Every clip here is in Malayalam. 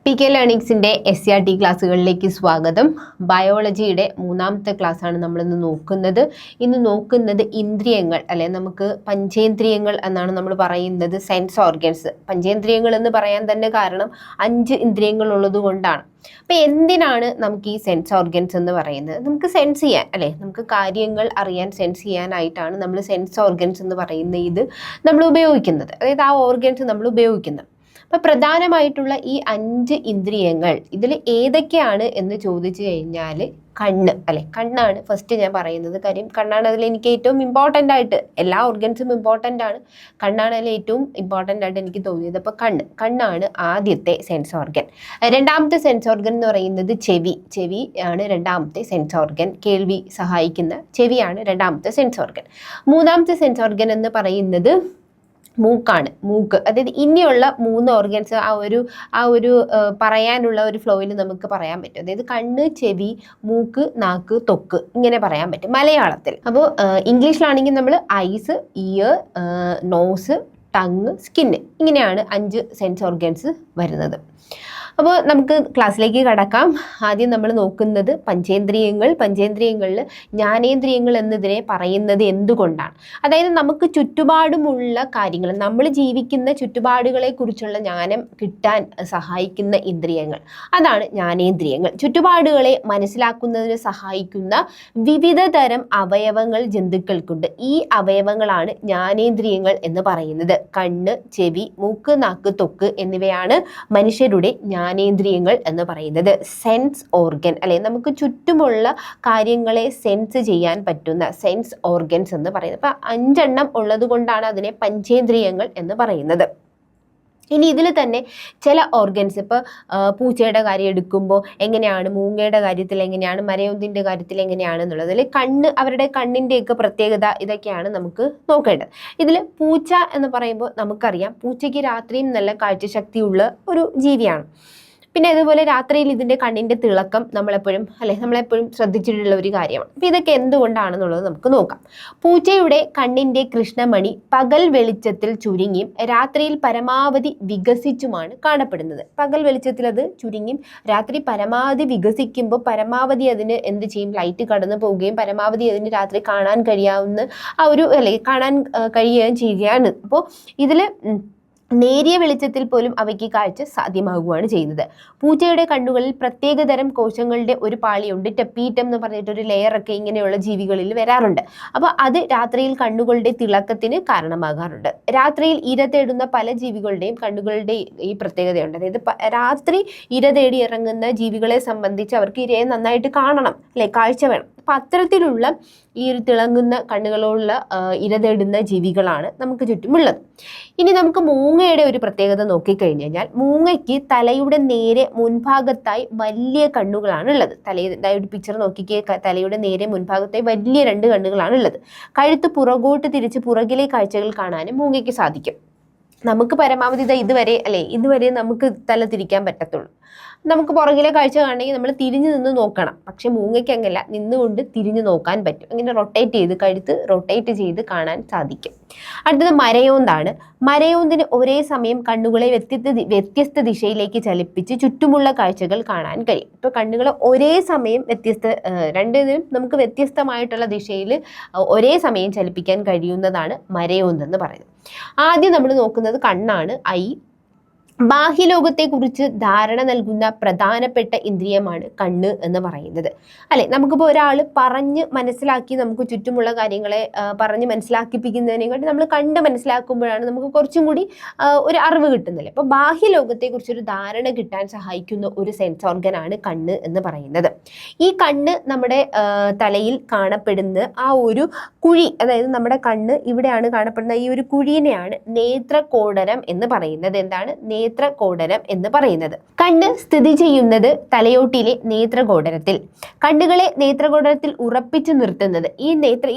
PK ലേണിംഗ്സിന്റെ SCRT ക്ലാസ്സുകളിലേക്ക് സ്വാഗതം. ബയോളജിയുടെ മൂന്നാമത്തെ ക്ലാസ്സാണ് നമ്മളിന്ന് നോക്കുന്നത്. ഇന്ന് നോക്കുന്നത് ഇന്ദ്രിയങ്ങൾ, അല്ലെ നമുക്ക് പഞ്ചേന്ദ്രിയങ്ങൾ എന്നാണ് നമ്മൾ പറയുന്നത്. സെൻസ് ഓർഗൻസ്, പഞ്ചേന്ദ്രിയങ്ങൾ എന്ന് പറയാൻ തന്നെ കാരണം 5 ഇന്ദ്രിയങ്ങൾ ഉള്ളത് കൊണ്ടാണ്. അപ്പം എന്തിനാണ് നമുക്ക് ഈ സെൻസ് ഓർഗൻസ് എന്ന് പറയുന്നത്? നമുക്ക് സെൻസ് ചെയ്യാൻ, അല്ലെ നമുക്ക് കാര്യങ്ങൾ അറിയാൻ, സെൻസ് ചെയ്യാനായിട്ടാണ് നമ്മൾ സെൻസ് ഓർഗൻസ് എന്ന് പറയുന്ന ഇത് നമ്മൾ ഉപയോഗിക്കുന്നത്. അതായത് ആ ഓർഗൻസ് നമ്മൾ ഉപയോഗിക്കുന്നത്. അപ്പം പ്രധാനമായിട്ടുള്ള ഈ 5 ഇന്ദ്രിയങ്ങൾ ഇതിൽ ഏതൊക്കെയാണ് എന്ന് ചോദിച്ചു കഴിഞ്ഞാൽ കണ്ണ്, അല്ലെ കണ്ണാണ് ഫസ്റ്റ് ഞാൻ പറയുന്നത്. കാര്യം കണ്ണാണ് അതിൽ എനിക്ക് ഏറ്റവും ഇമ്പോർട്ടൻ്റ് ആയിട്ട്, എല്ലാ ഓർഗൻസും ഇമ്പോർട്ടൻ്റ് ആണ്, കണ്ണാണ് അതിൽ ഏറ്റവും ഇമ്പോർട്ടൻ്റ് ആയിട്ട് എനിക്ക് തോന്നിയത്. അപ്പോൾ കണ്ണാണ് ആദ്യത്തെ സെൻസ് ഓർഗൻ. രണ്ടാമത്തെ സെൻസ് ഓർഗൻ എന്ന് പറയുന്നത് ചെവി ആണ് രണ്ടാമത്തെ സെൻസ് ഓർഗൻ. കേൾവി സഹായിക്കുന്ന ചെവിയാണ് രണ്ടാമത്തെ സെൻസ് ഓർഗൻ. മൂന്നാമത്തെ സെൻസ് ഓർഗൻ എന്ന് പറയുന്നത് മൂക്കാണ്. മൂക്ക്, അതായത് ഇനിയുള്ള 3 ഓർഗൻസ് ആ ഒരു പറയാനുള്ള ഒരു ഫ്ലോയിൽ നമുക്ക് പറയാൻ പറ്റും. അതായത് കണ്ണ്, ചെവി, മൂക്ക്, നാക്ക്, ത്വക്ക്, ഇങ്ങനെ പറയാൻ പറ്റും മലയാളത്തിൽ. അപ്പോൾ ഇംഗ്ലീഷിലാണെങ്കിൽ നമ്മൾ eyes, ear, nose, tongue, skin, ഇങ്ങനെയാണ് 5 സെൻസ് ഓർഗൻസ് വരുന്നത്. അപ്പോൾ നമുക്ക് ക്ലാസ്സിലേക്ക് കടക്കാം. ആദ്യം നമ്മൾ നോക്കുന്നത് പഞ്ചേന്ദ്രിയങ്ങളിൽ ജ്ഞാനേന്ദ്രിയങ്ങൾ എന്നതിനെ പറയുന്നത് എന്തുകൊണ്ടാണ്? അതായത് നമുക്ക് ചുറ്റുപാടുമുള്ള കാര്യങ്ങൾ, നമ്മൾ ജീവിക്കുന്ന ചുറ്റുപാടുകളെ കുറിച്ചുള്ള ജ്ഞാനം കിട്ടാൻ സഹായിക്കുന്ന ഇന്ദ്രിയങ്ങൾ, അതാണ് ജ്ഞാനേന്ദ്രിയങ്ങൾ. ചുറ്റുപാടുകളെ മനസ്സിലാക്കുന്നതിന് സഹായിക്കുന്ന വിവിധ തരം അവയവങ്ങൾ ജന്തുക്കൾക്കുണ്ട്. ഈ അവയവങ്ങളാണ് ജ്ഞാനേന്ദ്രിയങ്ങൾ എന്ന് പറയുന്നത്. കണ്ണ്, ചെവി, മൂക്ക്, നാക്ക്, ത്വക്ക് എന്നിവയാണ് മനുഷ്യരുടെ ജ്ഞാനേന്ദ്രിയങ്ങൾ എന്ന് പറയുന്നത്. സെൻസ് ഓർഗൻ, അല്ലെ നമുക്ക് ചുറ്റുമുള്ള കാര്യങ്ങളെ സെൻസ് ചെയ്യാൻ പറ്റുന്ന സെൻസ് ഓർഗൻസ് എന്ന് പറയുന്നത്. അപ്പം 5 എണ്ണം ഉള്ളത് കൊണ്ടാണ് അതിനെ പഞ്ചേന്ദ്രിയങ്ങൾ എന്ന് പറയുന്നത്. ഇനി ഇതിൽ തന്നെ ചില ഓർഗൻസ്, ഇപ്പോൾ പൂച്ചയുടെ കാര്യം എടുക്കുമ്പോൾ എങ്ങനെയാണ്, മൂങ്ങയുടെ കാര്യത്തിൽ എങ്ങനെയാണ്, മരയൊന്നിൻ്റെ കാര്യത്തിൽ എങ്ങനെയാണെന്നുള്ളത്, അതിൽ അവരുടെ കണ്ണിൻ്റെയൊക്കെ പ്രത്യേകത ഇതൊക്കെയാണ് നമുക്ക് നോക്കേണ്ടത്. ഇതിൽ പൂച്ച എന്ന് പറയുമ്പോൾ നമുക്കറിയാം, പൂച്ചയ്ക്ക് രാത്രിയും നല്ല കാഴ്ചശക്തിയുള്ള ഒരു ജീവിയാണ്. പിന്നെ അതുപോലെ രാത്രിയിൽ ഇതിൻ്റെ കണ്ണിൻ്റെ തിളക്കം നമ്മളെപ്പോഴും ശ്രദ്ധിച്ചിട്ടുള്ള ഒരു കാര്യമാണ്. അപ്പോൾ ഇതൊക്കെ എന്തുകൊണ്ടാണെന്നുള്ളത് നമുക്ക് നോക്കാം. പൂച്ചയുടെ കണ്ണിൻ്റെ കൃഷ്ണമണി പകൽ വെളിച്ചത്തിൽ ചുരുങ്ങിയും രാത്രിയിൽ പരമാവധി വികസിച്ചുമാണ് കാണപ്പെടുന്നത്. പകൽ വെളിച്ചത്തിൽ അത് ചുരുങ്ങിയും രാത്രി പരമാവധി വികസിക്കുമ്പോൾ പരമാവധി അതിന് എന്ത് ചെയ്യും, ലൈറ്റ് കടന്നു പോവുകയും പരമാവധി അതിന് രാത്രി കാണാൻ കഴിയുകയും ചെയ്യുകയാണ്. അപ്പോൾ ഇതിൽ നേരിയ വെളിച്ചത്തിൽ പോലും അവയ്ക്ക് കാഴ്ച സാധ്യമാകുകയാണ് ചെയ്യുന്നത്. പൂച്ചയുടെ കണ്ണുകളിൽ പ്രത്യേകതരം കോശങ്ങളുടെ ഒരു പാളിയുണ്ട്. ടെപ്പീറ്റം എന്ന് പറഞ്ഞിട്ടൊരു ലെയറൊക്കെ ഇങ്ങനെയുള്ള ജീവികളിൽ വരാറുണ്ട്. അപ്പോൾ അത് രാത്രിയിൽ കണ്ണുകളുടെ തിളക്കത്തിന് കാരണമാകാറുണ്ട്. രാത്രിയിൽ ഇര തേടുന്ന പല ജീവികളുടെയും കണ്ണുകളുടെ ഈ പ്രത്യേകതയുണ്ട്. അതായത് രാത്രി ഇര തേടി ഇറങ്ങുന്ന ജീവികളെ സംബന്ധിച്ച് അവർക്ക് ഇരയെ നന്നായിട്ട് കാണണം, അല്ലെ കാഴ്ച വേണം. അപ്പം അത്തരത്തിലുള്ള ഈ ഒരു തിളങ്ങുന്ന കണ്ണുകളുള്ള ഇര തേടുന്ന ജീവികളാണ് നമുക്ക് ചുറ്റുമുള്ളത്. ഇനി നമുക്ക് മൂങ്ങയുടെ ഒരു പ്രത്യേകത നോക്കിക്കഴിഞ്ഞു കഴിഞ്ഞാൽ, മൂങ്ങയ്ക്ക് തലയുടെ നേരെ മുൻഭാഗത്തായി വലിയ കണ്ണുകളാണ് ഉള്ളത്. ഒരു പിക്ചർ നോക്കിക്കേ, തലയുടെ നേരെ മുൻഭാഗത്തായി വലിയ 2 കണ്ണുകളാണ് ഉള്ളത്. കഴുത്ത് പുറകോട്ട് തിരിച്ച് പുറകിലെ കാഴ്ചകൾ കാണാനും മൂങ്ങയ്ക്ക് സാധിക്കും. നമുക്ക് പരമാവധി ഇതുവരെ നമുക്ക് തല തിരിക്കാൻ പറ്റത്തുള്ളൂ. നമുക്ക് പുറകിലെ കാഴ്ച കാണണമെങ്കിൽ നമ്മൾ തിരിഞ്ഞു നിന്ന് നോക്കണം. പക്ഷെ മൂങ്ങയ്ക്ക് അങ്ങനെയല്ല, നിന്നുകൊണ്ട് തിരിഞ്ഞു നോക്കാൻ പറ്റും. അങ്ങനെ കഴുത്ത് റൊട്ടേറ്റ് ചെയ്ത് കാണാൻ സാധിക്കും. അടുത്തത് മരയോന്താണ്. മരയോന്തിന് ഒരേ സമയം കണ്ണുകളെ വ്യത്യസ്ത ദിശയിലേക്ക് ചലിപ്പിച്ച് ചുറ്റുമുള്ള കാഴ്ചകൾ കാണാൻ കഴിയും. ഇപ്പോൾ കണ്ണുകൾ ഒരേ സമയം രണ്ടിനും നമുക്ക് വ്യത്യസ്തമായിട്ടുള്ള ദിശയിൽ ഒരേ സമയം ചലിപ്പിക്കാൻ കഴിയുന്നതാണ് മരയോന്ത് എന്ന് പറയുന്നത്. ആദ്യം നമ്മൾ നോക്കുന്നത് കണ്ണാണ്. ബാഹ്യലോകത്തെക്കുറിച്ച് ധാരണ നൽകുന്ന പ്രധാനപ്പെട്ട ഇന്ദ്രിയമാണ് കണ്ണ് എന്ന് പറയുന്നത്. അല്ലെ നമുക്കിപ്പോൾ ഒരാൾ പറഞ്ഞ് മനസ്സിലാക്കി നമുക്ക് ചുറ്റുമുള്ള കാര്യങ്ങളെ പറഞ്ഞ് മനസ്സിലാക്കിപ്പിക്കുന്നതിനെക്കാട്ടി നമ്മൾ കണ്ട് മനസ്സിലാക്കുമ്പോഴാണ് നമുക്ക് കുറച്ചും കൂടി ഒരു അറിവ് കിട്ടുന്നില്ല. അപ്പോൾ ബാഹ്യലോകത്തെക്കുറിച്ചൊരു ധാരണ കിട്ടാൻ സഹായിക്കുന്ന ഒരു സെൻസ് ഓർഗനാണ് കണ്ണ് എന്ന് പറയുന്നത്. ഈ കണ്ണ് നമ്മുടെ തലയിൽ കാണപ്പെടുന്ന ആ ഒരു കുഴി, അതായത് നമ്മുടെ കണ്ണ് ഇവിടെയാണ് കാണപ്പെടുന്ന ഈ ഒരു കുഴിനെയാണ് നേത്രകോടരം എന്ന് പറയുന്നത്. എന്താണ് നേത്രകോടരം എന്ന് പറയുന്നത്? കണ്ണ് സ്ഥിതി ചെയ്യുന്നത് തലയോട്ടിയിലെ നേത്രകോടരത്തിൽ. കണ്ണുകളെ നേത്രകോടരത്തിൽ ഉറപ്പിച്ചു നിർത്തുന്നത്,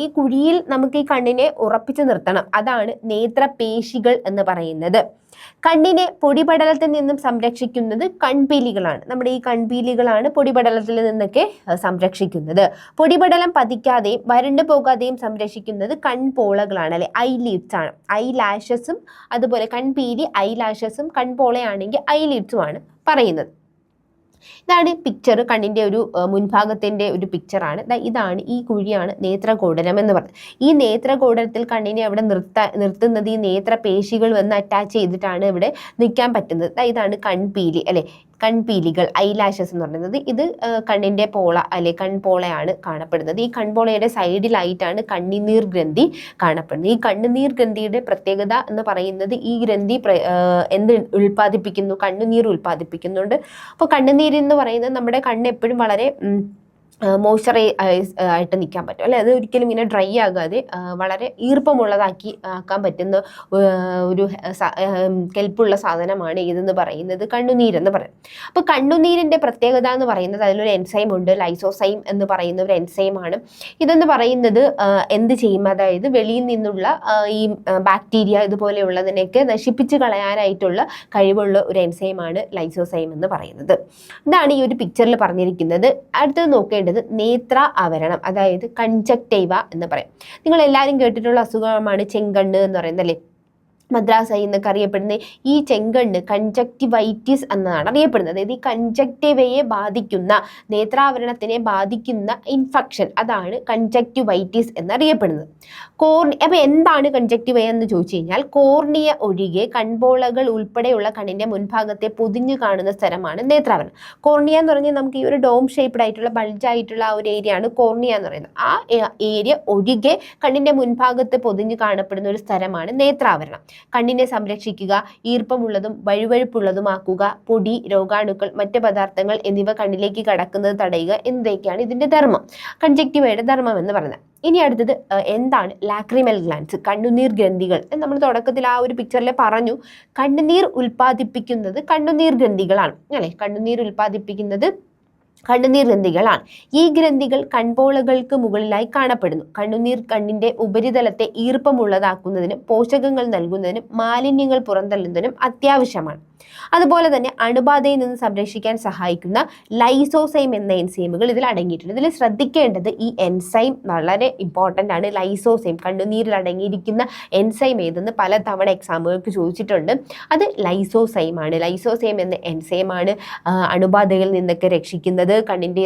ഈ കുഴിയിൽ നമുക്ക് ഈ കണ്ണിനെ ഉറപ്പിച്ചു നിർത്തണം, അതാണ് നേത്രപേശികൾ എന്ന് പറയുന്നത്. കണ്ണിനെ പൊടിപടലത്തിൽ നിന്നും സംരക്ഷിക്കുന്നത് കൺപീലികളാണ്. നമ്മുടെ ഈ കൺപീലികളാണ് പൊടിപടലത്തിൽ നിന്നൊക്കെ സംരക്ഷിക്കുന്നത്. പൊടിപടലം പതിക്കാതെയും വരണ്ടു പോകാതെയും സംരക്ഷിക്കുന്നത് കൺപോളകളാണ്, അല്ലെ ഐലിഡ്സ് ആണ്. ഐലാഷസും അതുപോലെ കൺപീലി ഐലാഷസും, കൺപോളയാണെങ്കിൽ ഐലിഡ്സും ആണ് പറയുന്നത്. ഇതാണ് പിക്ചർ, കണ്ണിൻ്റെ ഒരു മുൻഭാഗത്തിൻ്റെ ഒരു പിക്ചറാണ്. ഇതാണ്, ഈ കുഴിയാണ് നേത്രകോടരം എന്ന് പറയുന്നത്. ഈ നേത്രകോടരത്തിൽ കണ്ണിനെ അവിടെ നിർത്തുന്നത് ഈ നേത്രപേശികൾ വന്ന് അറ്റാച്ച് ചെയ്തിട്ടാണ് ഇവിടെ നിൽക്കാൻ പറ്റുന്നത്. ഇതാണ് കൺപീലി അല്ലെ, കൺപീലികൾ, ഐലാഷസ് എന്ന് പറയുന്നത്. ഇത് കണ്ണിൻ്റെ പോള അല്ലെ കൺപോളയാണ് കാണപ്പെടുന്നത്. ഈ കൺപോളയുടെ സൈഡിലായിട്ടാണ് കണ്ണുനീർ ഗ്രന്ഥി കാണപ്പെടുന്നത്. ഈ കണ്ണുനീർ ഗ്രന്ഥിയുടെ പ്രത്യേകത എന്ന് പറയുന്നത് ഈ ഗ്രന്ഥി എന്ത് ഉൽപ്പാദിപ്പിക്കുന്നു, കണ്ണുനീർ ഉൽപ്പാദിപ്പിക്കുന്നുണ്ട്. അപ്പോൾ കണ്ണുനീർ എന്ന് പറയുന്നത് നമ്മുടെ കണ്ണ് എപ്പോഴും വളരെ മോയ്സ്ചറൈസ് ആയിട്ട് നിൽക്കാൻ പറ്റും അല്ലെ. അത് ഒരിക്കലും ഇങ്ങനെ ഡ്രൈ ആകാതെ വളരെ ഈർപ്പമുള്ളതാക്കി ആക്കാൻ പറ്റുന്ന ഒരു കെൽപ്പുള്ള സാധനമാണ് ഇതെന്ന് പറയുന്നത് കണ്ണുനീരെന്ന് പറയും. അപ്പോൾ കണ്ണുനീരിൻ്റെ പ്രത്യേകത എന്ന് പറയുന്നത് അതിലൊരു എൻസൈം ഉണ്ട്, ലൈസോസൈം എന്ന് പറയുന്ന ഒരു എൻസൈമാണ്. ഇതെന്ന് പറയുന്നത് എന്ത് ചെയ്യും, അതായത് വെളിയിൽ നിന്നുള്ള ഈ ബാക്ടീരിയ ഇതുപോലെയുള്ളതിനെയൊക്കെ നശിപ്പിച്ച് കളയാനായിട്ടുള്ള കഴിവുള്ള ഒരു എൻസൈമാണ് ലൈസോസൈം എന്ന് പറയുന്നത്. ഇതാണ് ഈ ഒരു പിക്ചറിൽ പറഞ്ഞിരിക്കുന്നത്. അടുത്തത് നോക്കേണ്ടത് നേത്ര ആവരണം, അതായത് കൺജക്റ്റൈവ എന്ന് പറയും. നിങ്ങൾ എല്ലാവരും കേട്ടിട്ടുള്ള അസുഖമാണ് ചെങ്കണ്ണ് എന്ന് പറയുന്നത് അല്ലേ. മദ്രാസ് ഐ എന്നൊക്കെ അറിയപ്പെടുന്ന ഈ ചെങ്കണ്ണ് കൺജക്റ്റിവൈറ്റിസ് എന്നാണ് അറിയപ്പെടുന്നത്. അതായത് ഈ കൺജക്റ്റിവയെ ബാധിക്കുന്ന, നേത്രാവരണത്തിനെ ബാധിക്കുന്ന ഇൻഫെക്ഷൻ, അതാണ് കൺജക്റ്റിവൈറ്റിസ് എന്നറിയപ്പെടുന്നത്. അപ്പോൾ എന്താണ് കൺജക്റ്റിവ എന്ന് ചോദിച്ചു കഴിഞ്ഞാൽ, കോർണിയ ഒഴികെ കൺപോളകൾ ഉൾപ്പെടെയുള്ള കണ്ണിൻ്റെ മുൻഭാഗത്തെ പൊതിഞ്ഞു കാണുന്ന സ്ഥലമാണ് നേത്രാവരണം. കോർണിയ എന്ന് പറഞ്ഞാൽ നമുക്ക് ഈ ഒരു ഡോം ഷേപ്ഡ് ആയിട്ടുള്ള ബൾജായിട്ടുള്ള ആ ഒരു ഏരിയ ആണ് കോർണിയ എന്ന് പറയുന്നത്. ആ ഏരിയ ഒഴികെ കണ്ണിൻ്റെ മുൻഭാഗത്ത് പൊതിഞ്ഞു കാണപ്പെടുന്ന ഒരു സ്ഥലമാണ് നേത്രാവരണം. കണ്ണിനെ സംരക്ഷിക്കുക, ഈർപ്പമുള്ളതും വഴുവഴുപ്പുള്ളതുമാക്കുക, പൊടി, രോഗാണുക്കൾ, മറ്റ് പദാർത്ഥങ്ങൾ എന്നിവ കണ്ണിലേക്ക് കടക്കുന്നത് തടയുക എന്നതൊക്കെയാണ് ഇതിൻ്റെ ധർമ്മം, കൺജക്റ്റിവയുടെ ധർമ്മം എന്ന് പറയുന്നത്. ഇനി അടുത്തത് എന്താണ് ലാക്രിമൽ ഗ്ലാൻസ്, കണ്ണുനീർ ഗ്രന്ഥികൾ. നമ്മൾ തുടക്കത്തിൽ ആ ഒരു പിക്ചറിൽ പറഞ്ഞു, കണ്ണുനീർ ഉൽപ്പാദിപ്പിക്കുന്നത് കണ്ണുനീർ ഗ്രന്ഥികളാണ് അല്ലെ. കണ്ണുനീർ ഉൽപ്പാദിപ്പിക്കുന്നത് കണ്ണുനീർ ഗ്രന്ഥികളാണ്. ഈ ഗ്രന്ഥികൾ കൺപോളകൾക്ക് മുകളിലായി കാണപ്പെടുന്നു. കണ്ണുനീർ കണ്ണിൻ്റെ ഉപരിതലത്തെ ഈർപ്പമുള്ളതാക്കുന്നതിനും പോഷകങ്ങൾ നൽകുന്നതിനും മാലിന്യങ്ങൾ പുറന്തള്ളുന്നതിനും അത്യാവശ്യമാണ്. അതുപോലെ തന്നെ അണുബാധയിൽ നിന്ന് സംരക്ഷിക്കാൻ സഹായിക്കുന്ന ലൈസോസൈം എന്ന എൻസൈമുകൾ ഇതിൽ അടങ്ങിയിട്ടുണ്ട്. ഇതിൽ ശ്രദ്ധിക്കേണ്ടത് ഈ എൻസൈം വളരെ ഇമ്പോർട്ടൻ്റ് ആണ്. ലൈസോസൈം, കണ്ണുനീരിൽ അടങ്ങിയിരിക്കുന്ന എൻസൈം ഏതെന്ന് പലതവണ എക്സാമുകൾക്ക് ചോദിച്ചിട്ടുണ്ട്. അത് ലൈസോസൈമാണ്. ലൈസോസൈം എന്ന എൻസൈമാണ് അണുബാധകളിൽ നിന്നൊക്കെ രക്ഷിക്കുന്നത്, കണ്ണിൻ്റെ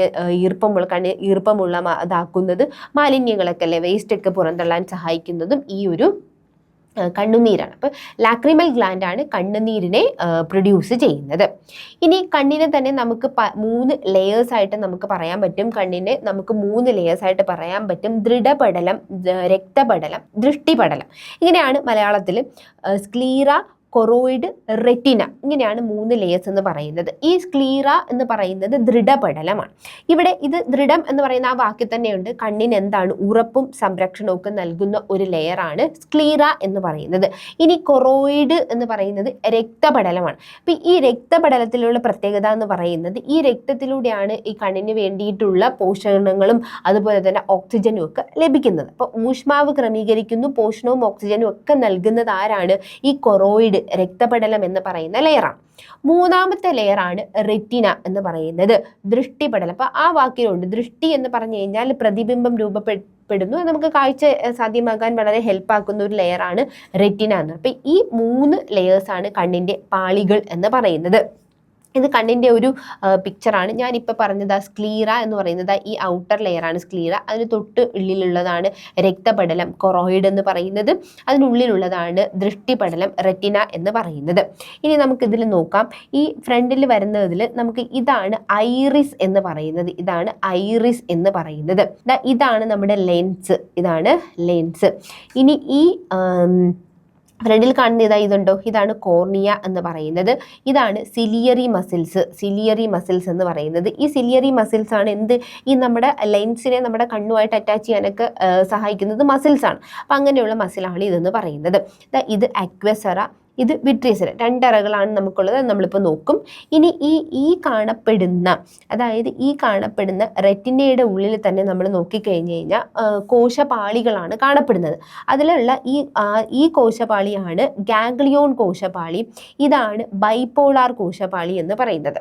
കണ്ണ് ഈർപ്പമുള്ള ഇതാക്കുന്നത്, മാലിന്യങ്ങളൊക്കെ അല്ലെ വേസ്റ്റ് ഒക്കെ പുറന്തള്ളാൻ സഹായിക്കുന്നതും ഈ ഒരു കണ്ണുനീരാണ്. അപ്പോൾ ലാക്രിമൽ ഗ്ലാൻഡ് ആണ് കണ്ണുനീരിനെ പ്രൊഡ്യൂസ് ചെയ്യുന്നത്. ഇനി കണ്ണിനെ തന്നെ നമുക്ക് 3 ലെയേഴ്സായിട്ട് നമുക്ക് പറയാൻ പറ്റും. കണ്ണിനെ നമുക്ക് 3 ലെയേഴ്സായിട്ട് പറയാൻ പറ്റും. ദൃഢപടലം, രക്തപടലം, ദൃഷ്ടിപടലം. ഇങ്ങനെയാണ് മലയാളത്തിൽ സ്ക്ലീറ, കൊറോയിഡ്, റെറ്റിന, ഇങ്ങനെയാണ് 3 ലെയേഴ്സ് എന്ന് പറയുന്നത്. ഈ സ്ക്ലീറ എന്ന് പറയുന്നത് ദൃഢപടലമാണ്. ഇവിടെ ഇത് ദൃഢം എന്ന് പറയുന്ന ആ വാക്കിൽ തന്നെയുണ്ട്, കണ്ണിന് എന്താണ് ഉറപ്പും സംരക്ഷണവും ഒക്കെ നൽകുന്ന ഒരു ലെയറാണ് സ്ക്ലീറ എന്ന് പറയുന്നത്. ഇനി കൊറോയിഡ് എന്ന് പറയുന്നത് രക്തപടലമാണ്. അപ്പം ഈ രക്തപടലത്തിലുള്ള പ്രത്യേകത എന്ന് പറയുന്നത് ഈ രക്തത്തിലൂടെയാണ് ഈ കണ്ണിന് വേണ്ടിയിട്ടുള്ള പോഷകങ്ങളും അതുപോലെ തന്നെ ഓക്സിജനും ഒക്കെ ലഭിക്കുന്നത്. അപ്പോൾ ഊഷ്മാവ് ക്രമീകരിക്കുന്നു, പോഷണവും ഓക്സിജനും ഒക്കെ നൽകുന്നത് ആരാണ്? ഈ കൊറോയിഡ്, രക്തപടലം എന്ന് പറയുന്ന ലെയറാണ്. 3ാമത്തെ ലെയറാണ് റെറ്റിന എന്ന് പറയുന്നത്, ദൃഷ്ടിപടലം. അപ്പോൾ ആ വാക്കിലുണ്ട്, ദൃഷ്ടി എന്ന് പറഞ്ഞു കഴിഞ്ഞാൽ പ്രതിബിംബം രൂപപ്പെടുന്നു, നമുക്ക് കാഴ്ച സാധ്യമാകാൻ വളരെ ഹെൽപ്പാക്കുന്ന ഒരു ലെയറാണ് റെറ്റിന എന്ന്. അപ്പോൾ ഈ 3 ലെയേഴ്സാണ് കണ്ണിൻ്റെ പാളികൾ എന്ന് പറയുന്നത്. ഇത് കണ്ണിൻ്റെ ഒരു പിക്ചറാണ്. ഞാനിപ്പോൾ പറഞ്ഞത് സ്ക്ലീറ എന്ന് പറയുന്നത് ഈ ഔട്ടർ ലെയറാണ് സ്ക്ലീറ. അതിന് തൊട്ട് ഉള്ളിലുള്ളതാണ് രക്തപടലം, കൊറോയിഡ് എന്ന് പറയുന്നത്. അതിനുള്ളിലുള്ളതാണ് ദൃഷ്ടിപടലം, റെറ്റിന എന്ന് പറയുന്നത്. ഇനി നമുക്കിതിൽ നോക്കാം. ഈ ഫ്രണ്ടിൽ വരുന്നതിൽ നമുക്ക് ഇതാണ് ഐറിസ് എന്ന് പറയുന്നത്. ഇതാണ് ഐറിസ് എന്ന് പറയുന്നത്. ഇതാണ് നമ്മുടെ ലെൻസ്. ഇതാണ് ലെൻസ്. ഇനി ഈ ഫ്രണ്ടിൽ കാണുന്ന ഇതുണ്ടോ, ഇതാണ് കോർണിയ എന്ന് പറയുന്നത്. ഇതാണ് സിലിയറി മസിൽസ് എന്ന് പറയുന്നത്. ഈ സിലിയറി മസിൽസ് ആണ് ഈ നമ്മുടെ ലെൻസിനെ നമ്മുടെ കണ്ണുമായിട്ട് അറ്റാച്ച് ചെയ്യാനൊക്കെ സഹായിക്കുന്നത് മസിൽസാണ്. അപ്പം അങ്ങനെയുള്ള മസിലാണ് ഇതെന്ന് പറയുന്നത്. ഇത് അക്വസറ, ഇത് വിട്രിയസ്. 2 അറകളാണ് നമുക്കുള്ളത്, നമ്മളിപ്പോൾ നോക്കും. ഇനി ഈ കാണപ്പെടുന്ന, അതായത് ഈ കാണപ്പെടുന്ന റെറ്റിനയുടെ ഉള്ളിൽ തന്നെ നമ്മൾ നോക്കിക്കഴിഞ്ഞ് കഴിഞ്ഞാൽ കോശപാളികളാണ് കാണപ്പെടുന്നത്. അതിലുള്ള ഈ കോശപാളിയാണ് ഗാംഗ്ലിയോൺ കോശപാളി. ഇതാണ് ബൈപോളാർ കോശപാളി എന്ന് പറയുന്നത്.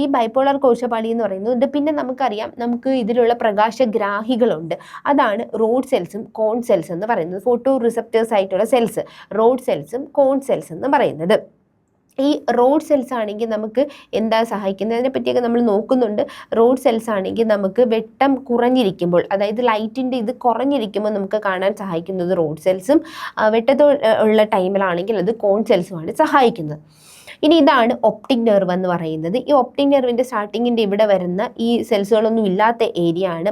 ഈ ബൈപോളാർ കോശപാളി എന്ന് പറയുന്നത് പിന്നെ നമുക്കറിയാം, നമുക്ക് ഇതിലുള്ള പ്രകാശഗ്രാഹികളുണ്ട്. അതാണ് റോഡ് സെൽസും കോൺ സെൽസ് എന്ന് പറയുന്നത്. ഫോട്ടോ റിസപ്റ്റേഴ്സ് ആയിട്ടുള്ള സെൽസ് റോഡ് സെൽസും കോൺ സെൽസ് എന്ന് പറയുന്നത്. ഈ റോഡ് സെൽസ് ആണെങ്കിൽ നമുക്ക് എന്താ സഹായിക്കുന്നത്, അതിനെ പറ്റിയൊക്കെ നമ്മൾ നോക്കുന്നുണ്ട്. റോഡ് സെൽസ് ആണെങ്കിൽ നമുക്ക് വെട്ടം കുറഞ്ഞിരിക്കുമ്പോൾ, അതായത് ലൈറ്റിൻ്റെ ഇത് കുറഞ്ഞിരിക്കുമ്പോൾ നമുക്ക് കാണാൻ സഹായിക്കുന്നത് റോഡ് സെൽസും, വെട്ടത്തോ ഉള്ള ടൈമിലാണെങ്കിൽ അത് കോൺ സെൽസുമാണ് സഹായിക്കുന്നത്. ഇനി ഇതാണ് ഒപ്റ്റിക് നെർവ് എന്ന് പറയുന്നത്. ഈ ഒപ്റ്റിക് നെർവിൻ്റെ സ്റ്റാർട്ടിങ്ങിൻ്റെ ഇവിടെ വരുന്ന ഈ സെൽസുകളൊന്നും ഇല്ലാത്ത ഏരിയ ആണ്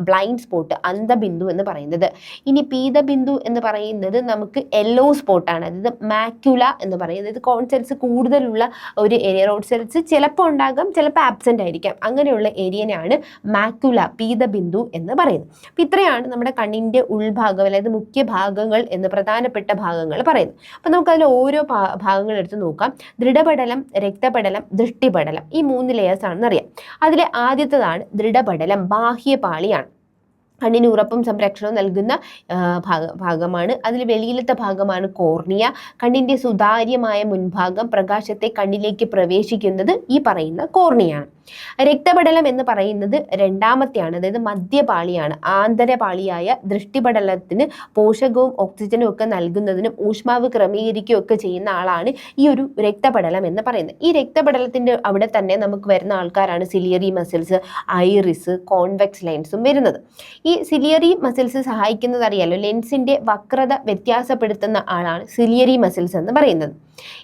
ബ്ലൈൻഡ് സ്പോട്ട്, അന്ധബിന്ദു എന്ന് പറയുന്നത്. ഇനി പീതബിന്ദു എന്ന് പറയുന്നത് നമുക്ക് യെല്ലോ സ്പോട്ടാണ്, അതായത് മാക്യുല എന്ന് പറയുന്നത്. കോൺ സെൽസ് കൂടുതലുള്ള ഒരു ഏരിയ, റോഡ് സെൽസ് ചിലപ്പോൾ ഉണ്ടാകാം, ചിലപ്പോൾ ആബ്സെൻ്റ് ആയിരിക്കാം, അങ്ങനെയുള്ള ഏരിയനെയാണ് മാക്യുല, പീതബിന്ദു എന്ന് പറയുന്നത്. അപ്പോൾ ഇത്രയാണ് നമ്മുടെ കണ്ണിൻ്റെ ഉൾഭാഗം, അതായത് മുഖ്യ ഭാഗങ്ങൾ എന്ന് പ്രധാനപ്പെട്ട ഭാഗങ്ങൾ പറയുന്നത്. അപ്പോൾ നമുക്കതിൽ ഓരോ ഭാഗങ്ങൾ എടുത്ത് നോക്കാം. ദൃഢപടലം, രക്തപടലം, ദൃഷ്ടിപടലം, ഈ 3 ലെയേഴ്സ് ആണെന്ന് അറിയാം. അതിലെ ആദ്യത്തേതാണ് ദൃഢപടലം, ബാഹ്യപാളിയാണ്. കണ്ണിന് ഉറപ്പും സംരക്ഷണവും നൽകുന്ന ഭാഗമാണ്. അതിൽ വെളിയിലത്തെ ഭാഗമാണ് കോർണിയ. കണ്ണിൻ്റെ സുതാര്യമായ മുൻഭാഗം, പ്രകാശത്തെ കണ്ണിലേക്ക് പ്രവേശിക്കുന്നത് ഈ പറയുന്ന കോർണിയാണ്. രക്തപടലം എന്ന് പറയുന്നത് രണ്ടാമത്തെയാണ്, അതായത് മധ്യപാളിയാണ്. ആന്തരപാളിയായ ദൃഷ്ടിപടലത്തിന് പോഷകവും ഓക്സിജനും ഒക്കെ നൽകുന്നതിനും ഊഷ്മാവ് ക്രമീകരിക്കുകയും ഒക്കെ ചെയ്യുന്ന ആളാണ് ഈ ഒരു രക്തപടലം എന്ന് പറയുന്നത്. ഈ രക്തപടലത്തിൻ്റെ അവിടെ തന്നെ നമുക്ക് വരുന്ന ആൾക്കാരാണ് സിലിയറി മസിൽസ്, ഐറിസ്, കോൺവെക്സ് ലെൻസും വരുന്നത്. ഈ സിലിയറി മസിൽസ് സഹായിക്കുന്നത് അറിയാലോ, ലെൻസിൻ്റെ വക്രത വ്യത്യാസപ്പെടുത്തുന്ന ആളാണ് സിലിയറി മസിൽസ് എന്ന് പറയുന്നത്.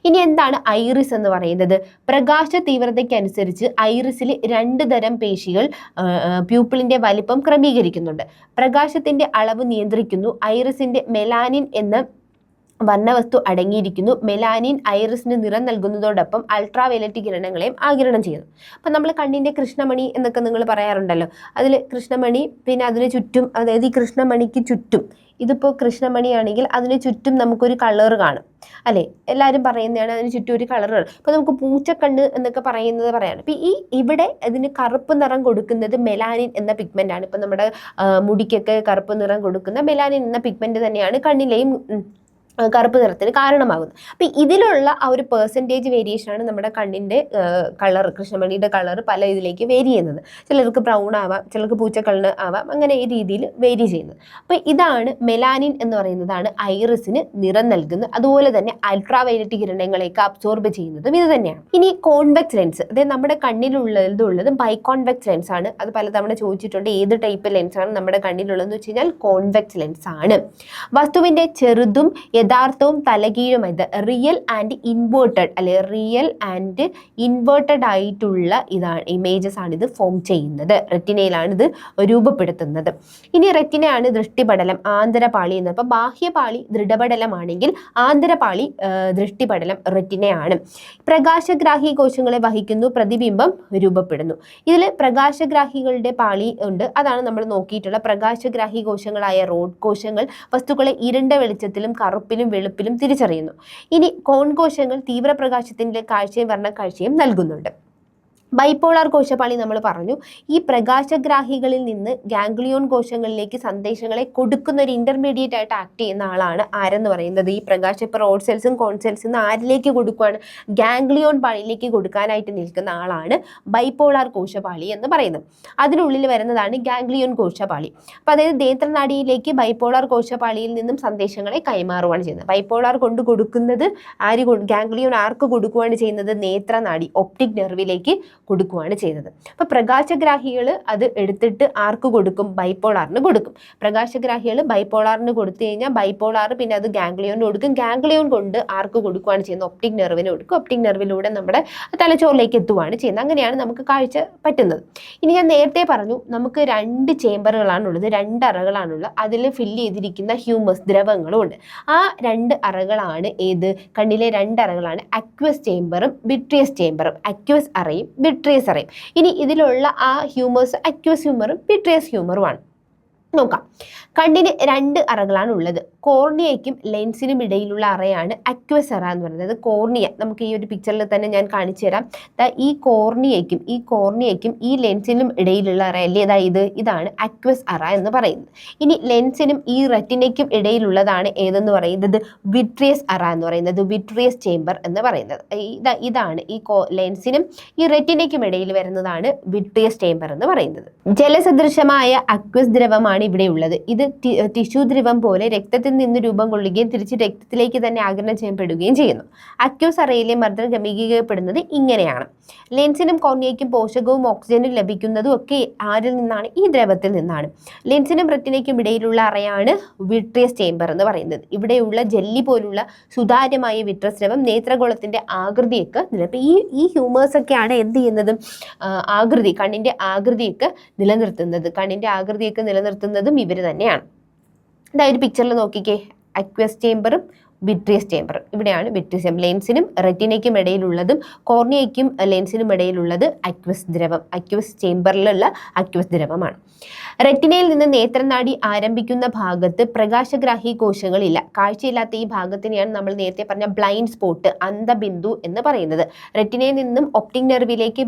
ഇനി എന്താണ് ഐറിസ് എന്ന് പറയുന്നത്? പ്രകാശ തീവ്രതയ്ക്കനുസരിച്ച് ഐറിസിൽ 2 തരം പേശികൾ പ്യൂപ്പിളിൻ്റെ വലിപ്പം ക്രമീകരിക്കുന്നുണ്ട്. പ്രകാശത്തിൻ്റെ അളവ് നിയന്ത്രിക്കുന്നു. ഐറിസിൻ്റെ മെലാനിൻ എന്ന വർണ്ണവസ്തു അടങ്ങിയിരിക്കുന്നു. മെലാനിൻ ഐറിസിന് നിറം നൽകുന്നതോടൊപ്പം അൾട്രാവയലറ്റ് കിരണങ്ങളെയും ആഗിരണം ചെയ്യുന്നു. അപ്പം നമ്മൾ കണ്ണിൻ്റെ കൃഷ്ണമണി എന്നൊക്കെ നിങ്ങൾ പറയാറുണ്ടല്ലോ, അതിൽ കൃഷ്ണമണി, പിന്നെ അതിന് ചുറ്റും, അതായത് ഈ കൃഷ്ണമണിക്ക് ചുറ്റും, ഇതിപ്പോൾ കൃഷ്ണമണിയാണെങ്കിൽ അതിന് ചുറ്റും നമുക്കൊരു കളർ കാണും അല്ലേ, എല്ലാവരും പറയുന്നതാണ് അതിന് ചുറ്റും ഒരു കളർ കാണും. അപ്പോൾ നമുക്ക് പൂച്ചക്കണ്ണ് എന്നൊക്കെ പറയുന്നത് പറയാണ്. അപ്പോൾ ഇവിടെ ഇതിന് കറുപ്പ് നിറം കൊടുക്കുന്നത് മെലാനിൻ എന്ന പിഗ്മെൻ്റ് ആണ്. ഇപ്പം നമ്മുടെ മുടിക്കൊക്കെ കറുപ്പ് നിറം കൊടുക്കുന്ന മെലാനിൻ എന്ന പിഗ്മെൻ്റ് തന്നെയാണ് കണ്ണിലെയും കറുപ്പ് നിറത്തിന് കാരണമാകുന്നത്. അപ്പം ഇതിലുള്ള ആ ഒരു പെർസെൻറ്റേജ് വേരിയേഷനാണ് നമ്മുടെ കണ്ണിൻ്റെ കളർ, കൃഷ്ണമണിയുടെ കളർ പല ഇതിലേക്ക് വേരി ചെയ്യുന്നത്. ചിലർക്ക് ബ്രൗൺ ആവാം, ചിലർക്ക് പൂച്ചക്കണ്ണ് ആവാം, അങ്ങനെ ഈ രീതിയിൽ വേരി ചെയ്യുന്നത്. അപ്പോൾ ഇതാണ് മെലാനിൻ എന്ന് പറയുന്നതാണ് ഐറിസിന് നിറം നൽകുന്നത്. അതുപോലെ തന്നെ അൾട്രാവയലറ്റ് കിരണങ്ങളെയൊക്കെ അബ്സോർബ് ചെയ്യുന്നതും ഇത് തന്നെയാണ്. ഇനി കോൺവെക്സ് ലെൻസ്, അതായത് നമ്മുടെ കണ്ണിലുള്ളത് ബൈകോൺവെക്സ് ലെൻസ് ആണ്. അത് പലതവണ ചോദിച്ചിട്ടുണ്ട്, ഏത് ടൈപ്പ് ലെൻസാണ് നമ്മുടെ കണ്ണിലുള്ളതെന്ന് വെച്ച് കഴിഞ്ഞാൽ കോൺവെക്സ് ലെൻസ് ആണ്. വസ്തുവിൻ്റെ ചെറുതും യഥാർത്ഥവും തലകീഴുമായത് റിയൽ ആൻഡ് ഇൻവേർട്ടഡ്, അല്ലെ റിയൽ ആൻഡ് ഇൻവേർട്ടഡ് ആയിട്ടുള്ള ഇതാണ് ഇമേജസ് ആണ് ഇത് ഫോം ചെയ്യുന്നത്. റെറ്റിനയിലാണ് ഇത് രൂപപ്പെടുത്തുന്നത്. ഇനി റെറ്റിനയാണ് ദൃഷ്ടിപടലം, ആന്തരപാളി എന്ന്. അപ്പോൾ ബാഹ്യപാളി ദൃഢപടലമാണെങ്കിൽ ആന്തരപാളി ദൃഷ്ടിപടലം റെറ്റിനയാണ്. പ്രകാശഗ്രാഹി കോശങ്ങളെ വഹിക്കുന്നു, പ്രതിബിംബം രൂപപ്പെടുന്നു. ഇതിൽ പ്രകാശഗ്രാഹികളുടെ പാളി ഉണ്ട്, അതാണ് നമ്മൾ നോക്കിയിട്ടുള്ള പ്രകാശഗ്രാഹി കോശങ്ങളായ റോഡ് കോശങ്ങൾ വസ്തുക്കളെ ഇരുണ്ട വെളിച്ചത്തിലും കറുപ്പിലും വെളുപ്പിലും തിരിച്ചറിയുന്നു. ഇനി കോൺ കോശങ്ങൾ തീവ്രപ്രകാശത്തിൻ്റെ കാഴ്ചയും വർണ്ണക്കാഴ്ചയും നൽകുന്നുണ്ട്. ബൈപോളാർ കോശപാളി നമ്മൾ പറഞ്ഞു. ഈ പ്രകാശഗ്രാഹികളിൽ നിന്ന് ഗാംഗ്ലിയോൺ കോശങ്ങളിലേക്ക് സന്ദേശങ്ങളെ കൊടുക്കുന്ന ഒരു ഇന്റർമീഡിയറ്റ് ആയിട്ട് ആക്ട് ചെയ്യുന്ന ആളാണ് ആരെന്ന് പറയുന്നത് ഈ പ്രകാശം. ഇപ്പോൾ റോഡ് സെൽസും കോൺ സെൽസും ആരിലേക്ക് കൊടുക്കുകയാണ്? ഗാംഗ്ലിയോൺ പാളിയിലേക്ക് കൊടുക്കാനായിട്ട് നിൽക്കുന്ന ആളാണ് ബൈപോളാർ കോശപാളി എന്ന് പറയുന്നത്. അതിനുള്ളിൽ വരുന്നതാണ് ഗാംഗ്ലിയോൺ കോശപാളി. അപ്പോൾ അതായത് നേത്രനാടിയിലേക്ക് ബൈപോളാർ കോശപാളിയിൽ നിന്നും സന്ദേശങ്ങളെ കൈമാറുകയാണ് ചെയ്യുന്നത്. ബൈപോളാർ കൊണ്ട് കൊടുക്കുന്നത് ഗാംഗ്ലിയോൺ ആർക്ക് കൊടുക്കുകയാണ് ചെയ്യുന്നത്? നേത്രനാടി, ഒപ്റ്റിക് നെർവിലേക്ക് കൊടുക്കുകയാണ് ചെയ്യുന്നത്. അപ്പോൾ പ്രകാശഗ്രാഹികൾ അത് എടുത്തിട്ട് ആർക്ക് കൊടുക്കും? ബൈപോളാറിന് കൊടുക്കും. പ്രകാശഗ്രാഹികൾ ബൈപോളാറിന് കൊടുത്തു കഴിഞ്ഞാൽ ബൈപോളാർ പിന്നെ അത് ഗാംഗ്ലിയോന് കൊടുക്കും. ഗാംഗ്ലിയോൺ കൊണ്ട് ആർക്ക് കൊടുക്കുകയാണ് ചെയ്യുന്നത്? ഒപ്റ്റിക് നെർവിന് കൊടുക്കും. ഒപ്റ്റിക് നെർവിലൂടെ നമ്മുടെ തലച്ചോറിലേക്ക് എത്തുകയാണ് ചെയ്യുന്നത്. അങ്ങനെയാണ് നമുക്ക് കാഴ്ച പറ്റുന്നത്. ഇനി ഞാൻ നേരത്തെ പറഞ്ഞു നമുക്ക് 2 ചേംബറുകളാണുള്ളത്, 2 അറകളാണുള്ളത്. അതിൽ ഫില്ല് ചെയ്തിരിക്കുന്ന ഹ്യൂമസ് ദ്രവങ്ങളും ഉണ്ട്. ആ 2 അറകളാണ് ഏത്? കണ്ണിലെ 2 അറകളാണ് അക്വസ് ചേംബറും വിട്രിയസ് ചേംബറും. അക്വസ് അറയും വിട്രിയസ് അറയും. ഇനി ഇതിലുള്ള ആ ഹ്യൂമേഴ്സ് അക്വസ് ഹ്യൂമറും വിട്രിയസ് ഹ്യൂമറുമാണ്. നോക്കാം. കണ്ണിന് 2 അറകളാണ് ഉള്ളത്. കോർണിയയ്ക്കും ലെൻസിനും ഇടയിലുള്ള അറയാണ് അക്വസ് അറ എന്ന് പറയുന്നത്. കോർണിയ നമുക്ക് ഈ ഒരു പിക്ചറിൽ തന്നെ ഞാൻ കാണിച്ചു തരാം. ഈ കോർണിയയ്ക്കും ഈ ലെൻസിനും ഇടയിലുള്ള അറ അല്ലേ, ഇതാണ് അക്വസ് അറ എന്ന് പറയുന്നത്. ഇനി ലെൻസിനും ഈ റെറ്റിനയ്ക്കും ഇടയിലുള്ളതാണ് ഏതെന്ന് പറയുന്നത്? വിട്രിയസ് അറ എന്ന് പറയുന്നത്, വിട്രിയസ് ചേംബർ എന്ന് പറയുന്നത്. ഇതാണ് ഈ ലെൻസിനും ഈ റെറ്റിനയ്ക്കും ഇടയിൽ വരുന്നതാണ് വിട്രിയസ് ചേംബർ എന്ന് പറയുന്നത്. ജലസദൃശമായ അക്വസ് ദ്രവമാണ് ഇവിടെ ഉള്ളത്. ഇത് ടിഷ്യൂ ദ്രവം പോലെ രക്തത്തിൽ നിന്ന് രൂപം കൊള്ളുകയും തിരിച്ച് രക്തത്തിലേക്ക് തന്നെ ആഗിരണം ചെയ്യപ്പെടുകയും ചെയ്യുന്നു. അക്യൂസ് അറയിലെ മർദ്ദം ക്രമീകരിക്കപ്പെടുന്നത് ഇങ്ങനെയാണ്. ലെൻസിനും കോർണിയയ്ക്കും പോഷകവും ഓക്സിജനും ലഭിക്കുന്നതും ഒക്കെ ആരിൽ നിന്നാണ്? ഈ ദ്രവത്തിൽ നിന്നാണ്. ലെൻസിനും റെറ്റിനയ്ക്കും ഇടയിലുള്ള അറയാണ് വിട്രിയസ് ചേംബർ എന്ന് പറയുന്നത്. ഇവിടെയുള്ള ജെല്ലി പോലുള്ള സുതാര്യമായ വിട്രസ് ദ്രവം നേത്രഗോളത്തിന്റെ ആകൃതിയൊക്കെ ഈ ഹ്യൂമേഴ്സ് ഒക്കെയാണ് എന്ത് ചെയ്യുന്നത്? കണ്ണിന്റെ ആകൃതിയൊക്കെ നിലനിർത്തുന്നതും ഇവർ തന്നെയാണ്. അതായത് പിക്ചറിൽ നോക്കിക്കേ, അക്വസ് ചേംബറും വിട്രിയസ് ചേംബർ. ഇവിടെയാണ് വിട്രിയസ് ചേംബർ. ലെൻസിനും റെറ്റിനയ്ക്കും ഇടയിലുള്ളതും കോർണിയയ്ക്കും ലെൻസിനും ഇടയിലുള്ളത് അക്വസ് ചേംബറിലുള്ള അക്വസ് ദ്രവമാണ്. റെറ്റിനയിൽ നിന്ന് നേത്രനാടി ആരംഭിക്കുന്ന ഭാഗത്ത് പ്രകാശഗ്രാഹി കോശങ്ങളില്ല. കാഴ്ചയില്ലാത്ത ഈ ഭാഗത്തിനെയാണ് നമ്മൾ നേരത്തെ പറഞ്ഞ ബ്ലൈൻഡ് സ്പോട്ട്, അന്ധബിന്ദു എന്ന് പറയുന്നത്. റെറ്റിനയിൽ നിന്നും ഒപ്റ്റിക് നെർവിലേക്ക്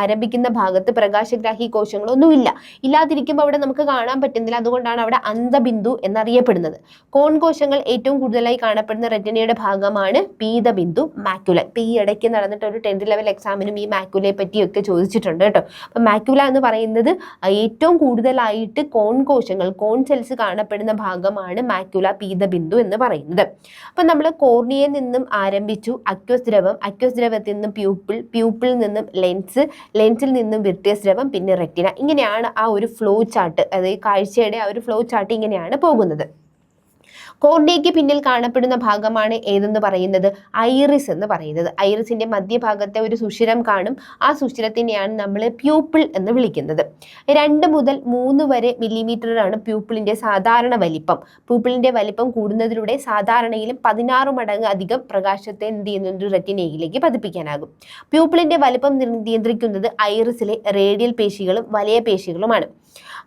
ആരംഭിക്കുന്ന ഭാഗത്ത് പ്രകാശഗ്രാഹി കോശങ്ങളൊന്നുമില്ല. ഇല്ലാതിരിക്കുമ്പോൾ അവിടെ നമുക്ക് കാണാൻ പറ്റുന്നില്ല. അതുകൊണ്ടാണ് അവിടെ അന്ധബിന്ദു എന്നറിയപ്പെടുന്നത്. കോൺ കോശങ്ങൾ ഏറ്റവും കൂടുതലായി കാണപ്പെടുന്ന റെറ്റിനയുടെ ഭാഗമാണ് പീതബിന്ദു, മാക്യുല. ഇപ്പം ഈ ഇടയ്ക്ക് നടന്നിട്ട് ഒരു 10th ലെവൽ എക്സാമിനും ഈ മാക്യുലയെ പറ്റിയൊക്കെ ചോദിച്ചിട്ടുണ്ട് കേട്ടോ. അപ്പം മാക്യുല എന്ന് പറയുന്നത് ഏറ്റവും കൂടുതലായിട്ട് കോൺ സെൽസ് കാണപ്പെടുന്ന ഭാഗമാണ് മാക്യുല, പീതബിന്ദു എന്ന് പറയുന്നത്. അപ്പം നമ്മൾ കോർണിയയിൽ നിന്നും ആരംഭിച്ചു അക്വസ് ദ്രവത്തിൽ നിന്നും പ്യൂപ്പിളിൽ നിന്നും ലെൻസിൽ നിന്നും വിട്രിയസ് ദ്രവം, പിന്നെ റെറ്റിന. ഇങ്ങനെയാണ് ആ ഒരു ഫ്ലോ ചാർട്ട്, അതായത് കാഴ്ചയുടെ ആ ഒരു ഫ്ലോ ചാർട്ട് ഇങ്ങനെയാണ് പോകുന്നത്. കോർണിയയ്ക്ക് പിന്നിൽ കാണപ്പെടുന്ന ഭാഗമാണ് ഏതെന്ന് പറയുന്നത്? ഐറിസ് എന്ന് പറയുന്നത്. ഐറിസിന്റെ മധ്യഭാഗത്തെ ഒരു സുഷിരം കാണും. ആ സുഷിരത്തിനെയാണ് നമ്മൾ പ്യൂപ്പിൾ എന്ന് വിളിക്കുന്നത്. 2 മുതൽ 3 വരെ മില്ലിമീറ്ററാണ് പ്യൂപ്പിളിന്റെ സാധാരണ വലിപ്പം. പ്യൂപ്പിളിന്റെ വലിപ്പം കൂടുന്നതിലൂടെ സാധാരണയിലും 16 മടങ്ങ് അധികം പ്രകാശത്തെ എന്ത് ചെയ്യുന്നുണ്ട്? റെറ്റിനയിലേക്ക് പതിപ്പിക്കാനാകും. പ്യൂപ്പിളിന്റെ വലിപ്പം നിയന്ത്രിക്കുന്നത് ഐറിസിലെ റേഡിയൽ പേശികളും വലയ പേശികളുമാണ്.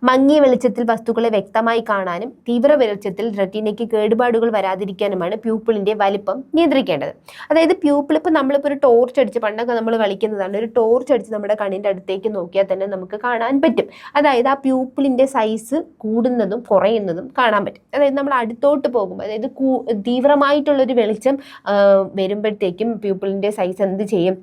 മങ്ങിയ വെളിച്ചത്തിൽ വസ്തുക്കളെ വ്യക്തമായി കാണാനും തീവ്ര വെളിച്ചത്തിൽ റെറ്റിനയ്ക്ക് കേടുപാടുകൾ വരാതിരിക്കാനുമാണ് പ്യൂപ്പിളിന്റെ വലിപ്പം നിയന്ത്രിക്കേണ്ടത്. അതായത് പ്യൂപ്പിൾ, ഇപ്പം നമ്മളിപ്പോൾ ഒരു ടോർച്ച് അടിച്ച്, പണ്ടൊക്കെ നമ്മൾ കളിക്കുന്നതാണ്, ഒരു ടോർച്ച് അടിച്ച് നമ്മുടെ കണ്ണിൻ്റെ അടുത്തേക്ക് നോക്കിയാൽ തന്നെ നമുക്ക് കാണാൻ പറ്റും. അതായത് ആ പ്യൂപ്പിളിന്റെ സൈസ് കൂടുന്നതും കുറയുന്നതും കാണാൻ പറ്റും. അതായത് നമ്മൾ അടുത്തോട്ട് പോകുമ്പോൾ, അതായത് തീവ്രമായിട്ടുള്ളൊരു വെളിച്ചം വരുമ്പോഴത്തേക്കും പ്യൂപ്പിളിന്റെ സൈസ് എന്ത് ചെയ്യും?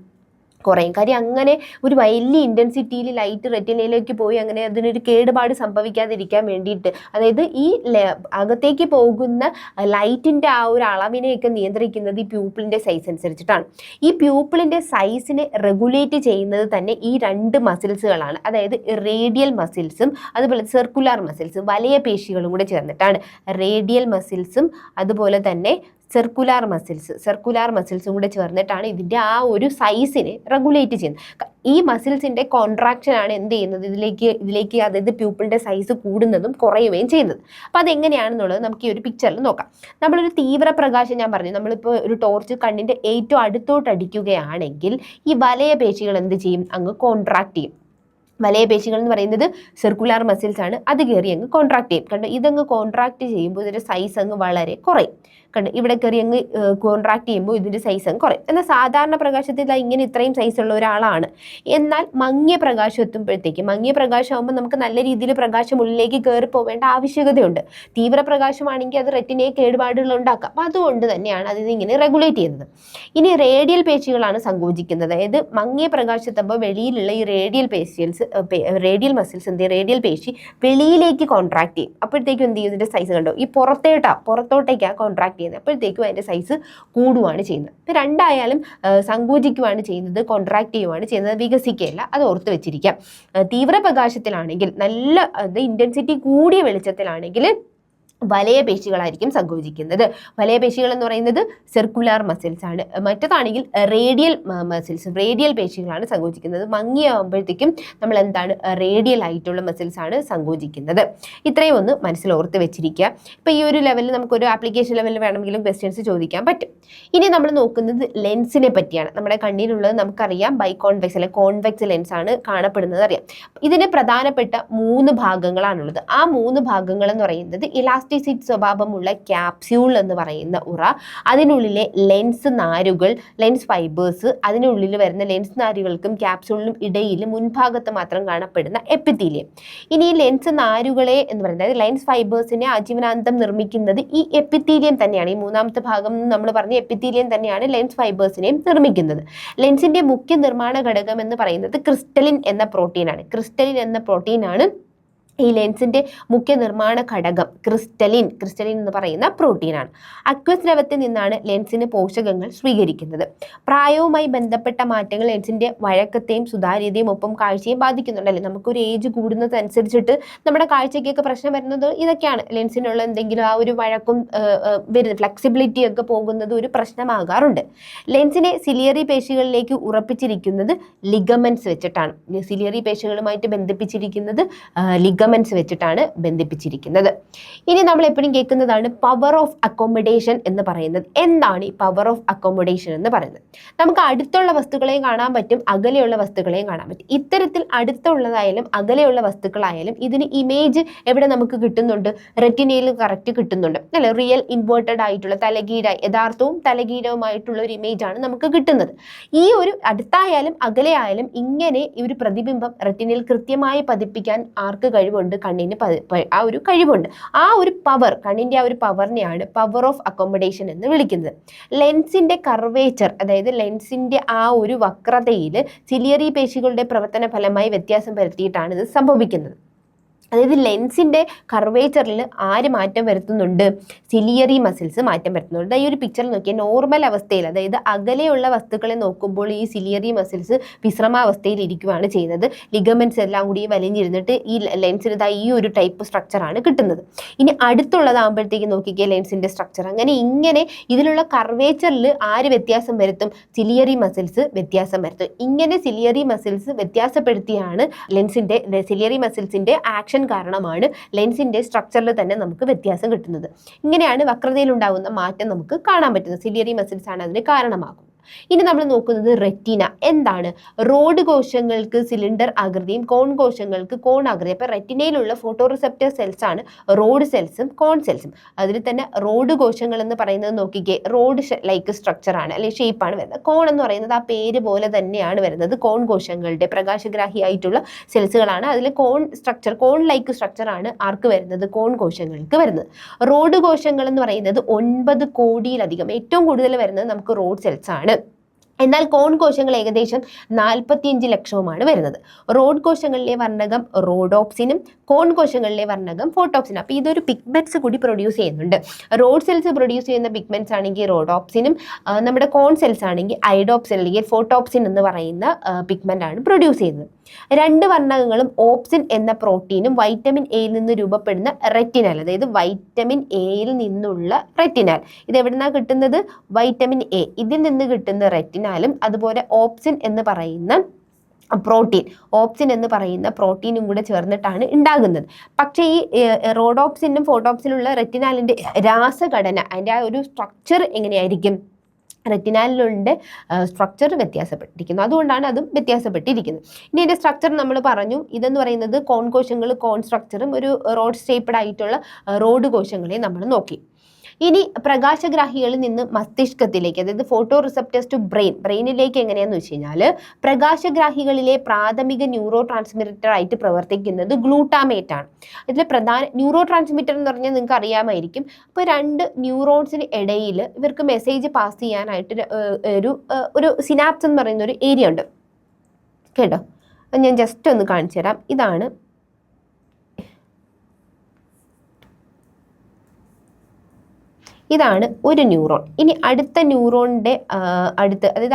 കുറയും. കാര്യം അങ്ങനെ ഒരു വലിയ ഇൻറ്റൻസിറ്റിയിൽ ലൈറ്റ് റെറ്റിനയിലേക്ക് പോയി അങ്ങനെ അതിനൊരു കേടുപാട് സംഭവിക്കാതിരിക്കാൻ വേണ്ടിയിട്ട്, അതായത് ഈ അകത്തേക്ക് പോകുന്ന ലൈറ്റിൻ്റെ ആ ഒരു അളവിനെയൊക്കെ നിയന്ത്രിക്കുന്നത് ഈ പ്യൂപ്പിളിൻ്റെ സൈസ് അനുസരിച്ചിട്ടാണ്. ഈ പ്യൂപ്പിളിൻ്റെ സൈസിനെ റെഗുലേറ്റ് ചെയ്യുന്നത് തന്നെ ഈ 2 മസിൽസുകളാണ്. അതായത് റേഡിയൽ മസിൽസും അതുപോലെ സർക്കുലാർ മസിൽസും, വലയ പേശികളും കൂടെ ചേർന്നിട്ടാണ്. റേഡിയൽ മസിൽസും അതുപോലെ തന്നെ സർക്കുലാർ മസിൽസും കൂടെ ചേർന്നിട്ടാണ് ഇതിൻ്റെ ആ ഒരു സൈസിനെ റെഗുലേറ്റ് ചെയ്യുന്നത്. ഈ മസിൽസിൻ്റെ കോൺട്രാക്ഷൻ ആണ് എന്ത് ചെയ്യുന്നത്? ഇതിലേക്ക് അതായത് പ്യൂപ്പിളിൻ്റെ സൈസ് കൂടുന്നതും കുറയുകയും ചെയ്യുന്നത്. അപ്പോൾ അതെങ്ങനെയാണെന്നുള്ളത് നമുക്ക് ഈ ഒരു പിക്ചറിൽ നോക്കാം. നമ്മളൊരു തീവ്രപ്രകാശം, ഞാൻ പറഞ്ഞു, നമ്മളിപ്പോൾ ഒരു ടോർച്ച് കണ്ണിൻ്റെ ഏറ്റവും അടുത്തോട്ട് അടിക്കുകയാണെങ്കിൽ ഈ വലയ പേശികൾ എന്ത് ചെയ്യും? അങ്ങ് കോൺട്രാക്ട് ചെയ്യും. വലയ പേശികൾ എന്ന് പറയുന്നത് സർക്കുലാർ മസിൽസ് ആണ്. അത് കയറി അങ്ങ് കോൺട്രാക്ട് ചെയ്യും. കണ്ട് ഇതങ്ങ് കോൺട്രാക്ട് ചെയ്യുമ്പോൾ ഇതിൻ്റെ സൈസ് അങ്ങ് വളരെ കുറയും. കണ്ട് ഇവിടെ കയറി അങ്ങ് കോൺട്രാക്ട് ചെയ്യുമ്പോൾ ഇതിൻ്റെ സൈസ് അങ്ങ് കുറയും. എന്നാൽ സാധാരണ പ്രകാശത്തിൽ ഇങ്ങനെ ഇത്രയും സൈസ് ഉള്ള ഒരാളാണ്. എന്നാൽ മങ്ങിയ പ്രകാശം എത്തുമ്പോഴത്തേക്കും, മങ്ങിയ പ്രകാശമാകുമ്പോൾ നമുക്ക് നല്ല രീതിയിൽ പ്രകാശം ഉള്ളിലേക്ക് കയറി പോവേണ്ട ആവശ്യകതയുണ്ട്. തീവ്രപ്രകാശമാണെങ്കിൽ അത് റെറ്റിനയെ കേടുപാടുകൾ ഉണ്ടാക്കാം. അപ്പോൾ അതുകൊണ്ട് തന്നെയാണ് അത് ഇങ്ങനെ റെഗുലേറ്റ് ചെയ്യുന്നത്. ഇനി റേഡിയൽ പേശികളാണ് സങ്കോചിക്കുന്നത്. അതായത് മങ്ങിയ പ്രകാശത്തുമ്പോൾ വെളിയിലുള്ള ഈ റേഡിയൽ പേശി വെളിയിലേക്ക് കോൺട്രാക്ട് ചെയ്യും. അപ്പോഴത്തേക്കും എന്ത് ചെയ്യും? ഇതിൻ്റെ സൈസ് കണ്ടോ? ഈ പുറത്തോട്ടേക്കാണ് കോൺട്രാക്ട് ചെയ്യുന്നത്. അപ്പോഴത്തേക്കും അതിൻ്റെ സൈസ് കൂടുകയാണ് ചെയ്യുന്നത്. ഇപ്പം രണ്ടായാലും സങ്കോചിക്കുകയാണ് ചെയ്യുന്നത്, കോൺട്രാക്ട് ചെയ്യുകയാണ് ചെയ്യുന്നത്, വികസിക്കുകയല്ല. അത് ഓർത്ത് വെച്ചിരിക്കാം. തീവ്രപ്രകാശത്തിലാണെങ്കിൽ, നല്ല ഇൻറ്റൻസിറ്റി കൂടിയ വെളിച്ചത്തിലാണെങ്കിൽ വലയ പേശികളായിരിക്കും സങ്കോചിക്കുന്നത്. വലയ പേശികൾ എന്ന് പറയുന്നത് സർക്കുലാർ മസിൽസ് ആണ്. മറ്റേതാണെങ്കിൽ റേഡിയൽ പേശികളാണ് സങ്കോചിക്കുന്നത്. മങ്ങിയാകുമ്പോഴത്തേക്കും നമ്മൾ എന്താണ്? റേഡിയൽ ആയിട്ടുള്ള മസിൽസ് ആണ് സങ്കോചിക്കുന്നത്. ഇത്രയും ഒന്ന് മനസ്സിലോർത്ത് വെച്ചിരിക്കുക. ഇപ്പോൾ ഈ ഒരു ലെവലിൽ നമുക്കൊരു ആപ്ലിക്കേഷൻ ലെവലിൽ വേണമെങ്കിലും ക്വസ്റ്റ്യൻസ് ചോദിക്കാൻ പറ്റും. ഇനി നമ്മൾ നോക്കുന്നത് ലെൻസിനെ പറ്റിയാണ്. നമ്മുടെ കണ്ണിലുള്ളത് നമുക്കറിയാം ബൈകോൺവെക്സ് അല്ലെ കോൺവെക്സ് ലെൻസ് ആണ് കാണപ്പെടുന്നത് അറിയാം. ഇതിന് പ്രധാനപ്പെട്ട 3 ഭാഗങ്ങളാണുള്ളത്. ആ 3 ഭാഗങ്ങൾ എന്ന് പറയുന്നത് ഇലാസ്റ്റിക് സ്വഭാവമുള്ള ക്യാപ്സ്യൂൾ എന്ന് പറയുന്ന ഉറ, അതിനുള്ളിലെ ലെൻസ് നാരുകൾ, ലെൻസ് ഫൈബേഴ്സ്, അതിനുള്ളിൽ വരുന്ന ലെൻസ് നാരുകൾക്കും ക്യാപ്സ്യൂളിനും ഇടയിൽ മുൻഭാഗത്ത് മാത്രം കാണപ്പെടുന്ന എപ്പിത്തീലിയം. ഇനി ഈ ലെൻസ് നാരുകളെ എന്ന് പറയുന്നത് ലെൻസ് ഫൈബേഴ്സിനെ ആജീവനാന്തം നിർമ്മിക്കുന്നത് ഈ എപ്പിത്തീലിയം തന്നെയാണ്. ഈ 3ാമത്തെ ഭാഗം നമ്മൾ പറഞ്ഞ എപ്പിത്തീലിയം തന്നെയാണ് ലെൻസ് ഫൈബേഴ്സിനെയും നിർമ്മിക്കുന്നത്. ലെൻസിന്റെ മുഖ്യ നിർമ്മാണ ഘടകം എന്ന് പറയുന്നത് ക്രിസ്റ്റലിൻ എന്ന പ്രോട്ടീനാണ്. ഈ ലെൻസിന്റെ മുഖ്യ നിർമ്മാണ ഘടകം ക്രിസ്റ്റലിൻ എന്ന് പറയുന്ന പ്രോട്ടീനാണ്. അക്വസ് ദ്രവത്തിൽ നിന്നാണ് ലെൻസിന് പോഷകങ്ങൾ സ്വീകരിക്കുന്നത്. പ്രായവുമായി ബന്ധപ്പെട്ട മാറ്റങ്ങൾ ലെൻസിന്റെ വഴക്കത്തെയും സുതാര്യതയും ഒപ്പം കാഴ്ചയും ബാധിക്കുന്നുണ്ടല്ലേ. നമുക്കൊരു ഏജ് കൂടുന്നതനുസരിച്ചിട്ട് നമ്മുടെ കാഴ്ചയ്ക്കൊക്കെ പ്രശ്നം വരുന്നത് ഇതൊക്കെയാണ്. ലെൻസിനുള്ള എന്തെങ്കിലും ആ ഒരു വഴക്കും വരുന്നത്, ഫ്ലെക്സിബിലിറ്റി ഒക്കെ പോകുന്നത് ഒരു പ്രശ്നമാകാറുണ്ട്. ലെൻസിനെ സിലിയറി പേശികളിലേക്ക് ഉറപ്പിച്ചിരിക്കുന്നത് ലിഗമെന്റ്സ് വെച്ചിട്ടാണ്. സിലിയറി പേശികളുമായിട്ട് ബന്ധിപ്പിച്ചിരിക്കുന്നത് ലിഗമെന്റ്സ് വെച്ചിട്ടാണ് ബന്ധിപ്പിച്ചിരിക്കുന്നത്. ഇനി നമ്മൾ എപ്പോഴും കേൾക്കുന്നതാണ് പവർ ഓഫ് അക്കോമഡേഷൻ എന്ന് പറയുന്നത്. എന്താണ് ഈ പവർ ഓഫ് അക്കോമഡേഷൻ എന്ന് പറയുന്നത്? നമുക്ക് അടുത്തുള്ള വസ്തുക്കളെയും കാണാൻ പറ്റും, അകലെയുള്ള വസ്തുക്കളെയും കാണാൻ പറ്റും. ഇത്തരത്തിൽ അടുത്തുള്ളതായാലും അകലെയുള്ള വസ്തുക്കളായാലും ഇതിന് ഇമേജ് എവിടെ നമുക്ക് കിട്ടുന്നുണ്ട്? റെറ്റിനയിൽ കറക്റ്റ് കിട്ടുന്നുണ്ട് അല്ലെ. റിയൽ ഇൻവേർട്ടഡ് ആയിട്ടുള്ള തലകീഴായി, യഥാർത്ഥവും തലകീഴവുമായിട്ടുള്ള ഒരു ഇമേജ് ആണ് നമുക്ക് കിട്ടുന്നത്. ഈ ഒരു അടുത്തായാലും അകലെയായാലും ഇങ്ങനെ ഈ ഒരു പ്രതിബിംബം റെറ്റിനയിൽ കൃത്യമായി പതിപ്പിക്കാൻ ആർക്ക് കഴിവുണ്ട്? കണ്ണിന് ആ ഒരു കഴിവുണ്ട്. ആ ഒരു പവർ, കണ്ണിന്റെ ആ ഒരു പവറിനെയാണ് പവർ ഓഫ് അക്കോമഡേഷൻ എന്ന് വിളിക്കുന്നത്. ലെൻസിന്റെ കർവേച്ചർ, അതായത് ലെൻസിന്റെ ആ ഒരു വക്രതയിൽ സിലിയറി പേശികളുടെ പ്രവർത്തന ഫലമായി വ്യത്യാസം വരുത്തിയിട്ടാണ് ഇത് സംഭവിക്കുന്നത്. അതായത് ലെൻസിന്റെ കർവേച്ചറിൽ ആര് മാറ്റം വരുത്തുന്നുണ്ട്? സിലിയറി മസിൽസ് മാറ്റം വരുത്തുന്നുണ്ട്. ഈ ഒരു പിക്ചറിൽ നോക്കിയാൽ നോർമൽ അവസ്ഥയിൽ, അതായത് അകലെയുള്ള വസ്തുക്കളെ നോക്കുമ്പോൾ ഈ സിലിയറി മസിൽസ് വിശ്രമാവസ്ഥയിൽ ഇരിക്കുകയാണ് ചെയ്യുന്നത്. ലിഗമെന്റ്സ് എല്ലാം കൂടി വലിഞ്ഞിരുന്നിട്ട് ഈ ലെൻസിന് ഈ ഒരു ടൈപ്പ് സ്ട്രക്ചറാണ് കിട്ടുന്നത്. ഇനി അടുത്തുള്ളതാകുമ്പോഴത്തേക്ക് നോക്കിക്കുക ലെൻസിന്റെ സ്ട്രക്ചർ. ഇങ്ങനെ ഇതിലുള്ള കർവേച്ചറിൽ ആര് വ്യത്യാസം വരുത്തും? സിലിയറി മസിൽസ് വ്യത്യാസം വരുത്തും. ഇങ്ങനെ സിലിയറി മസിൽസ് വ്യത്യാസപ്പെടുത്തിയാണ് സിലിയറി മസിൽസിന്റെ ആക്ഷൻ കാരണമാണ് ലെൻസിന്റെ സ്ട്രക്ചറിൽ തന്നെ നമുക്ക് വ്യത്യാസം കിട്ടുന്നത്. ഇങ്ങനെയാണ് വക്രതയിൽ ഉണ്ടാകുന്ന മാറ്റം നമുക്ക് കാണാൻ പറ്റുന്നത്. സിലിയറി മസിൽസ് ആണ് അതിന് കാരണമാകുന്നത്. ഇനി നമ്മൾ നോക്കുന്നത് റെറ്റിന. എന്താണ്? റോഡ് കോശങ്ങൾക്ക് സിലിണ്ടർ ആകൃതിയും കോൺ കോശങ്ങൾക്ക് കോൺ ആകൃതി. അപ്പൊ റെറ്റിനയിലുള്ള ഫോട്ടോ റിസെപ്റ്റർ സെൽസ് ആണ് റോഡ് സെൽസും കോൺ സെൽസും. അതിൽ തന്നെ റോഡ് കോശങ്ങൾ എന്ന് പറയുന്നത് നോക്കിക്കേ, റോഡ് ലൈക്ക് സ്ട്രക്ചർ ആണ്, അല്ലെങ്കിൽ ഷേപ്പാണ് വരുന്നത്. കോൺ എന്ന് പറയുന്നത് ആ പേര് പോലെ തന്നെയാണ് വരുന്നത്. കോൺ കോശങ്ങളുടെ പ്രകാശഗ്രാഹിയായിട്ടുള്ള സെൽസുകളാണ്. അതിൽ കോൺ ലൈക്ക് സ്ട്രക്ചർ ആണ് ആർക്ക് വരുന്നത്? കോൺ കോശങ്ങൾക്ക് വരുന്നത്. റോഡ് കോശങ്ങൾ എന്ന് പറയുന്നത് 9 കോടിയിലധികം, ഏറ്റവും കൂടുതൽ വരുന്നത് നമുക്ക് റോഡ് സെൽസ് ആണ്. എന്നാൽ കോൺ കോശങ്ങൾ ഏകദേശം 45 ലക്ഷവുമാണ് വരുന്നത്. റോഡ് കോശങ്ങളിലെ വർണ്ണകം റോഡോപ്സിനും കോൺ കോശങ്ങളിലെ വർണ്ണകം ഫോട്ടോപ്സിനും. അപ്പോൾ ഇതൊരു പിഗ്മെന്റ്സ് കൂടി പ്രൊഡ്യൂസ് ചെയ്യുന്നുണ്ട്. റോഡ് സെൽസ് പ്രൊഡ്യൂസ് ചെയ്യുന്ന പിഗ്മെന്റ്സ് ആണെങ്കിൽ റോഡോപ്സിനും, നമ്മുടെ കോൺ സെൽസ് ആണെങ്കിൽ ഐഡോപ്സിൻ അല്ലെങ്കിൽ ഫോട്ടോപ്സിൻ എന്ന് പറയുന്ന പിഗ്മെന്റ് ആണ് പ്രൊഡ്യൂസ് ചെയ്യുന്നത്. രണ്ട് വർണ്ണകങ്ങളും ഓപ്സിൻ എന്ന പ്രോട്ടീനും വൈറ്റമിൻ എയിൽ നിന്ന് രൂപപ്പെടുന്ന റെറ്റിനാൽ, അതായത് വൈറ്റമിൻ എയിൽ നിന്നുള്ള റെറ്റിനാൽ. ഇത് എവിടുന്നാണ് കിട്ടുന്നത്? Vitamin A. ഇതിൽ നിന്ന് കിട്ടുന്ന റെറ്റിനാലും അതുപോലെ ഓപ്സിൻ എന്ന് പറയുന്ന പ്രോട്ടീനും കൂടെ ചേർന്നിട്ടാണ് ഉണ്ടാകുന്നത്. പക്ഷേ ഈ റോഡോപ്സിനും ഫോട്ടോപ്സിനുള്ള റെറ്റിനാലിന്റെ രാസഘടന, അതിൻ്റെ ആ ഒരു സ്ട്രക്ചർ എങ്ങനെയായിരിക്കും? റെറ്റിനാലിലുണ്ട് സ്ട്രക്ചർ വ്യത്യാസപ്പെട്ടിരിക്കുന്നു. അതുകൊണ്ടാണ് അതും വ്യത്യാസപ്പെട്ടിരിക്കുന്നത്. ഇനി ഇതിൻ്റെ സ്ട്രക്ചർ നമ്മൾ പറഞ്ഞു. ഇതെന്ന് പറയുന്നത് കോൺ കോശങ്ങൾ, കോൺ സ്ട്രക്ചറും ഒരു റോഡ് ഷേപ്ഡ് ആയിട്ടുള്ള റോഡ് കോശങ്ങളെ നമ്മൾ നോക്കി. ഇനി പ്രകാശഗ്രാഹികളിൽ നിന്ന് മസ്തിഷ്കത്തിലേക്ക്, അതായത് ഫോട്ടോ റിസെപ്റ്റേഴ്സ് ടു ബ്രെയിനിലേക്ക് എങ്ങനെയാണെന്ന് വെച്ച് കഴിഞ്ഞാൽ, പ്രകാശഗ്രാഹികളിലെ പ്രാഥമിക ന്യൂറോ ട്രാൻസ്മിറ്റർ ആയിട്ട് പ്രവർത്തിക്കുന്നത് ഗ്ലൂട്ടാമേറ്റ് ആണ്. ഇതിൽ പ്രധാന ന്യൂറോ ട്രാൻസ്മിറ്റർ എന്ന് പറഞ്ഞാൽ നിങ്ങൾക്ക് അറിയാമായിരിക്കും. അപ്പോൾ രണ്ട് ന്യൂറോൺസിന് ഇടയിൽ ഇവർക്ക് മെസ്സേജ് പാസ് ചെയ്യാനായിട്ട് ഒരു സിനാപ്സ് എന്ന് പറയുന്ന ഒരു ഏരിയ ഉണ്ട് കേട്ടോ. ഞാൻ ജസ്റ്റ് ഒന്ന് കാണിച്ചു തരാം. ഇതാണ് ഒരു ന്യൂറോൺ. ഇനി അടുത്ത ന്യൂറോണിൻ്റെ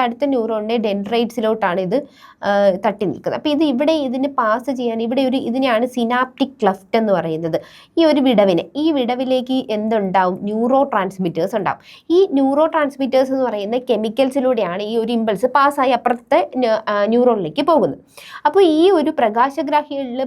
അടുത്ത ന്യൂറോണിൻ്റെ ഡെൻഡ്രൈറ്റ്സിലോട്ടാണ് ഇത് തട്ടി നിൽക്കുന്നത്. അപ്പോൾ ഇവിടെ ഇതിന് പാസ് ചെയ്യാൻ ഇതിനെയാണ് സിനാപ്റ്റിക് ക്ലഫ്റ്റ് എന്ന് പറയുന്നത്. ഈ വിടവിലേക്ക് എന്തുണ്ടാവും? ന്യൂറോ ട്രാൻസ്മിറ്റേഴ്സ് ഉണ്ടാവും. ഈ ന്യൂറോ ട്രാൻസ്മിറ്റേഴ്സ് എന്ന് പറയുന്ന കെമിക്കൽസിലൂടെയാണ് ഈ ഒരു ഇമ്പൾസ് പാസ്സായി അപ്പുറത്തെ ന്യൂറോണിലേക്ക് പോകുന്നത്. അപ്പോൾ ഈ ഒരു പ്രകാശഗ്രാഹികളിൽ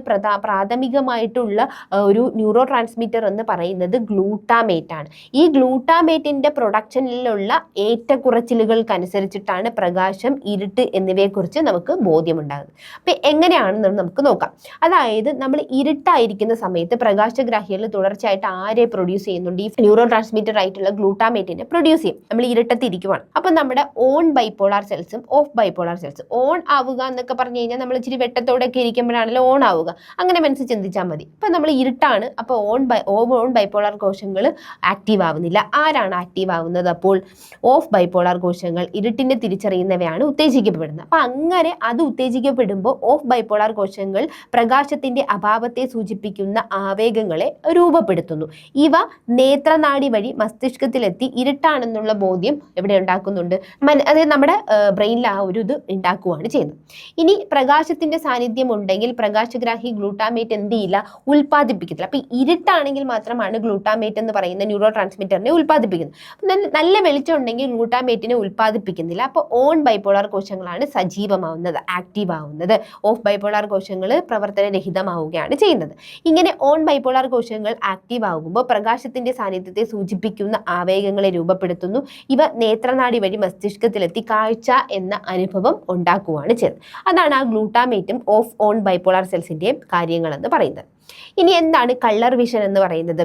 പ്രാഥമികമായിട്ടുള്ള ഒരു ന്യൂറോ ട്രാൻസ്മിറ്റർ എന്ന് പറയുന്നത് ഗ്ലൂട്ടാമേറ്റ് ആണ്. ഈ ഗ്ലൂട്ടാമേറ്റിന്റെ പ്രൊഡക്ഷനിലുള്ള ഏറ്റക്കുറച്ചിലുകൾക്കനുസരിച്ചിട്ടാണ് പ്രകാശം, ഇരുട്ട് എന്നിവയെക്കുറിച്ച് നമുക്ക് ബോധ്യമുണ്ടാകുന്നത്. അപ്പം എങ്ങനെയാണെന്ന് നമുക്ക് നോക്കാം. അതായത് നമ്മൾ ഇരുട്ടായിരിക്കുന്ന സമയത്ത് പ്രകാശഗ്രാഹികൾ തുടർച്ചയായിട്ട് ആരെ പ്രൊഡ്യൂസ് ചെയ്യുന്നുണ്ട്? ഈ ന്യൂറോ ട്രാൻസ്മിറ്റർ ആയിട്ടുള്ള ഗ്ലൂട്ടാമേറ്റിനെ പ്രൊഡ്യൂസ് ചെയ്യും. നമ്മൾ ഇരുട്ടത്ത് ഇരിക്കുവാണ്. അപ്പം നമ്മുടെ ഓൺ ബൈപോളാർ സെൽസും ഓഫ് ബൈപോളാർ സെൽസ്, ഓൺ ആവുക എന്നൊക്കെ പറഞ്ഞു കഴിഞ്ഞാൽ നമ്മൾ ഇച്ചിരി വെട്ടത്തോടെയൊക്കെ ഇരിക്കുമ്പോഴാണല്ലോ ഓൺ ആവുക. അങ്ങനെ മനസ്സിൽ ചിന്തിച്ചാൽ മതി. ഇപ്പം നമ്മൾ ഇരുട്ടാണ്, അപ്പോൾ ഓൺ ബൈപോളാർ കോശങ്ങൾ ആക്റ്റീവ് ആവുന്നില്ല. ആരാണ് ആക്റ്റീവ് ആവുന്നത്? അപ്പോൾ ഓഫ് ബൈപോളാർ കോശങ്ങൾ, ഇരുട്ടിനെ തിരിച്ചറിയുന്നവയാണ് ഉത്തേജിക്കപ്പെടുന്നത്. അപ്പൊ അങ്ങനെ അത് ഉത്തേജിക്കപ്പെടുമ്പോൾ ഓഫ് ബൈപോളാർ കോശങ്ങൾ പ്രകാശത്തിന്റെ അഭാവത്തെ സൂചിപ്പിക്കുന്ന ആവേഗങ്ങളെ രൂപപ്പെടുത്തുന്നു. ഇവ നേത്രനാടി വഴി മസ്തിഷ്കത്തിലെത്തി ഇരുട്ടാണെന്നുള്ള ബോധ്യം എവിടെ ഉണ്ടാക്കുന്നുണ്ട്? അതായത് നമ്മുടെ ബ്രെയിനിൽ ആ ഒരു ഇത് ഉണ്ടാക്കുകയാണ് ചെയ്യുന്നത്. ഇനി പ്രകാശത്തിന്റെ സാന്നിധ്യം ഉണ്ടെങ്കിൽ പ്രകാശഗ്രാഹി ഗ്ലൂട്ടാമേറ്റ് എന്ത് ചെയ്യില്ല? ഉൽപ്പാദിപ്പിക്കത്തില്ല. അപ്പൊ ഇരുട്ടാണെങ്കിൽ മാത്രമാണ് ഗ്ലൂട്ടാമേറ്റ് എന്ന് പറയുന്ന ന്യൂറോ ട്രാൻസ്മിറ്ററിനെ ഉൽപ്പാദിപ്പിക്കുന്നത്. നല്ല വെളിച്ചം ഉണ്ടെങ്കിൽ ഗ്ലൂട്ടാമേറ്റിനെ ഉൽപ്പാദിപ്പിക്കുന്നില്ല. അപ്പോൾ ഓൺ ബൈപോളാർ കോശങ്ങളാണ് സജീവമാവുന്നത്, ആക്റ്റീവ് ആവുന്നത്. ഓഫ് ബൈപോളാർ കോശങ്ങൾ പ്രവർത്തനരഹിതമാവുകയാണ് ചെയ്യുന്നത്. ഇങ്ങനെ ഓൺ ബൈപോളാർ കോശങ്ങൾ ആക്റ്റീവ് ആകുമ്പോൾ പ്രകാശത്തിന്റെ സാന്നിധ്യത്തെ സൂചിപ്പിക്കുന്ന ആവേഗങ്ങളെ രൂപപ്പെടുത്തുന്നു. ഇവ നേത്രനാടി വഴി മസ്തിഷ്കത്തിലെത്തി കാഴ്ച എന്ന അനുഭവം ഉണ്ടാക്കുകയാണ് ചെയ്യുന്നത്. അതാണ് ആ ഗ്ലൂട്ടാമേറ്റും ഓഫ് ഓൺ ബൈപോളാർ സെൽസിന്റെയും കാര്യങ്ങളെന്ന് പറയുന്നത്. ഇനി എന്താണ് കളർ വിഷൻ എന്ന് പറയുന്നത്?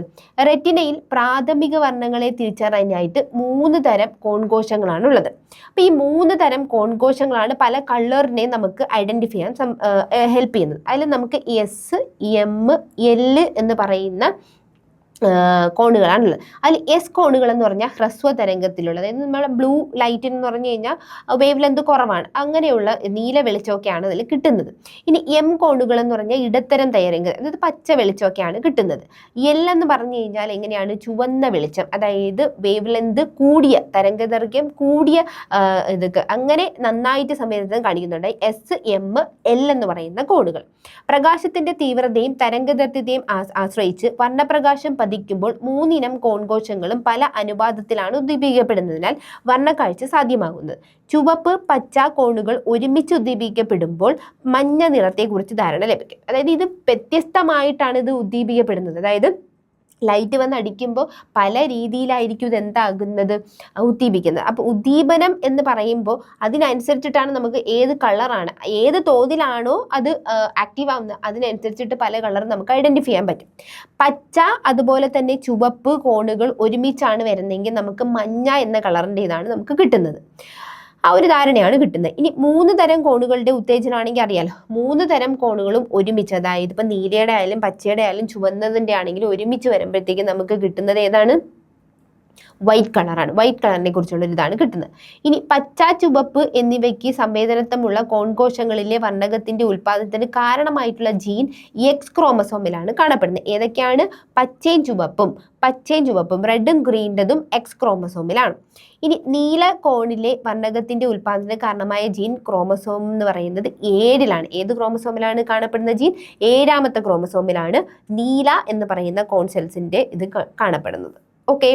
റെറ്റിനയിൽ പ്രാഥമിക വർണ്ണങ്ങളെ തിരിച്ചറിയാനായിട്ട് 3 തരം കോൺകോശങ്ങളാണ് ഉള്ളത്. അപ്പൊ ഈ 3 തരം കോൺകോശങ്ങളാണ് പല കളറിനെയും നമുക്ക് ഐഡന്റിഫൈ ചെയ്യാൻ ഹെൽപ്പ് ചെയ്യുന്നത്. അതിൽ നമുക്ക് എസ്, എം, എൽ എന്ന് പറയുന്ന കോണുകളാണുള്ളത്. അതിൽ എസ് കോണുകൾ എന്ന് പറഞ്ഞാൽ ഹ്രസ്വ തരംഗത്തിലുള്ള, അതായത് നമ്മുടെ ബ്ലൂ ലൈറ്റ് എന്ന് പറഞ്ഞു കഴിഞ്ഞാൽ വേവ് ലെന്ത് കുറവാണ്, അങ്ങനെയുള്ള നീല വെളിച്ചമൊക്കെയാണ് അതിൽ കിട്ടുന്നത്. ഇനി എം കോണുകൾ എന്ന് പറഞ്ഞാൽ ഇടത്തരം തരംഗം, അതായത് പച്ച വെളിച്ചമൊക്കെയാണ് കിട്ടുന്നത്. എൽ എന്ന് പറഞ്ഞു കഴിഞ്ഞാൽ എങ്ങനെയാണ്? ചുവന്ന വെളിച്ചം, അതായത് വേവ് ലെന്ത് കൂടിയ, തരംഗദൈർഘ്യം കൂടിയ ഇതൊക്കെ അങ്ങനെ നന്നായിട്ട് സംവേദനം കാണിക്കുന്നുണ്ട്. എസ്, എം, എൽ എന്ന് പറയുന്ന കോണുകൾ. പ്രകാശത്തിന്റെ തീവ്രതയും തരംഗദൈർഘ്യത്തെയും ആശ്രയിച്ച് വർണ്ണപ്രകാശം പതിക്കുമ്പോൾ 3 ഇനം കോൺകോശങ്ങളും പല അനുപാതത്തിലാണ് ഉദ്ദീപിക്കപ്പെടുന്നതിനാൽ വർണ്ണക്കാഴ്ച സാധ്യമാകുന്നത്. ചുവപ്പ്, പച്ച കോണുകൾ ഒരുമിച്ച് ഉദ്ദീപിക്കപ്പെടുമ്പോൾ മഞ്ഞ നിറത്തെക്കുറിച്ച് ധാരണ ലഭിക്കും. അതായത് ഇത് വ്യത്യസ്തമായിട്ടാണ് ഇത് ഉദ്ദീപിക്കപ്പെടുന്നത്. അതായത് ലൈറ്റ് വന്ന് അടിക്കുമ്പോൾ പല രീതിയിലായിരിക്കും ഇത് എന്താകുന്നത്? ഉദ്ദീപിക്കുന്നത്. അപ്പോൾ ഉദ്ദീപനം എന്ന് പറയുമ്പോൾ അതിനനുസരിച്ചിട്ടാണ് നമുക്ക് ഏത് കളറാണ്, ഏത് തോതിലാണോ അത് ആക്റ്റീവ് ആവുന്നത് അതിനനുസരിച്ചിട്ട് പല കളർ നമുക്ക് ഐഡന്റിഫൈ ചെയ്യാൻ പറ്റും. പച്ച അതുപോലെ തന്നെ ചുവപ്പ് കോണുകൾ ഒരുമിച്ചാണ് വരുന്നതെങ്കിൽ നമുക്ക് മഞ്ഞ എന്ന കളറിൻ്റെതാണ് നമുക്ക് കിട്ടുന്നത്. ആ ഒരു ധാരണയാണ് കിട്ടുന്നത്. ഇനി 3 തരം കോണുകളുടെ ഉത്തേജനമാണെങ്കിൽ അറിയാലോ, 3 തരം കോണുകളും ഒരുമിച്ച്, അതായത് ഇപ്പം നീലയുടെ ആയാലും പച്ചയുടെ ആയാലും ചുവന്നതിൻ്റെ ആണെങ്കിലും ഒരുമിച്ച് വരുമ്പോഴത്തേക്കും നമുക്ക് കിട്ടുന്നത് ഏതാണ്? വൈറ്റ് കളറാണ്. വൈറ്റ് കളറിനെ കുറിച്ചുള്ള ഇതാണ് കിട്ടുന്നത്. ഇനി പച്ച, ചുവപ്പ് എന്നിവയ്ക്ക് സംവേദനത്വമുള്ള കോൺകോശങ്ങളിലെ വർണ്ണകത്തിന്റെ ഉൽപ്പാദനത്തിന് കാരണമായിട്ടുള്ള ജീൻ എക്സ് ക്രോമസോമിലാണ് കാണപ്പെടുന്നത്. ഏതൊക്കെയാണ്? പച്ചയും ചുവപ്പും റെഡും ഗ്രീൻ്റെതും എക്സ് ക്രോമസോമിലാണ്. ഇനി നീല കോണിലെ വർണ്ണകത്തിന്റെ ഉൽപ്പാദനത്തിന് കാരണമായ ജീൻ ക്രോമസോം എന്ന് പറയുന്നത് 7ലാണ്. ഏത് ക്രോമസോമിലാണ് കാണപ്പെടുന്ന ജീൻ? 7ാമത്തെ ക്രോമസോമിലാണ് നീല എന്ന് പറയുന്ന കോൺ സെൽസിന്റെ ഇത് കാണപ്പെടുന്നത്. ഓക്കെ.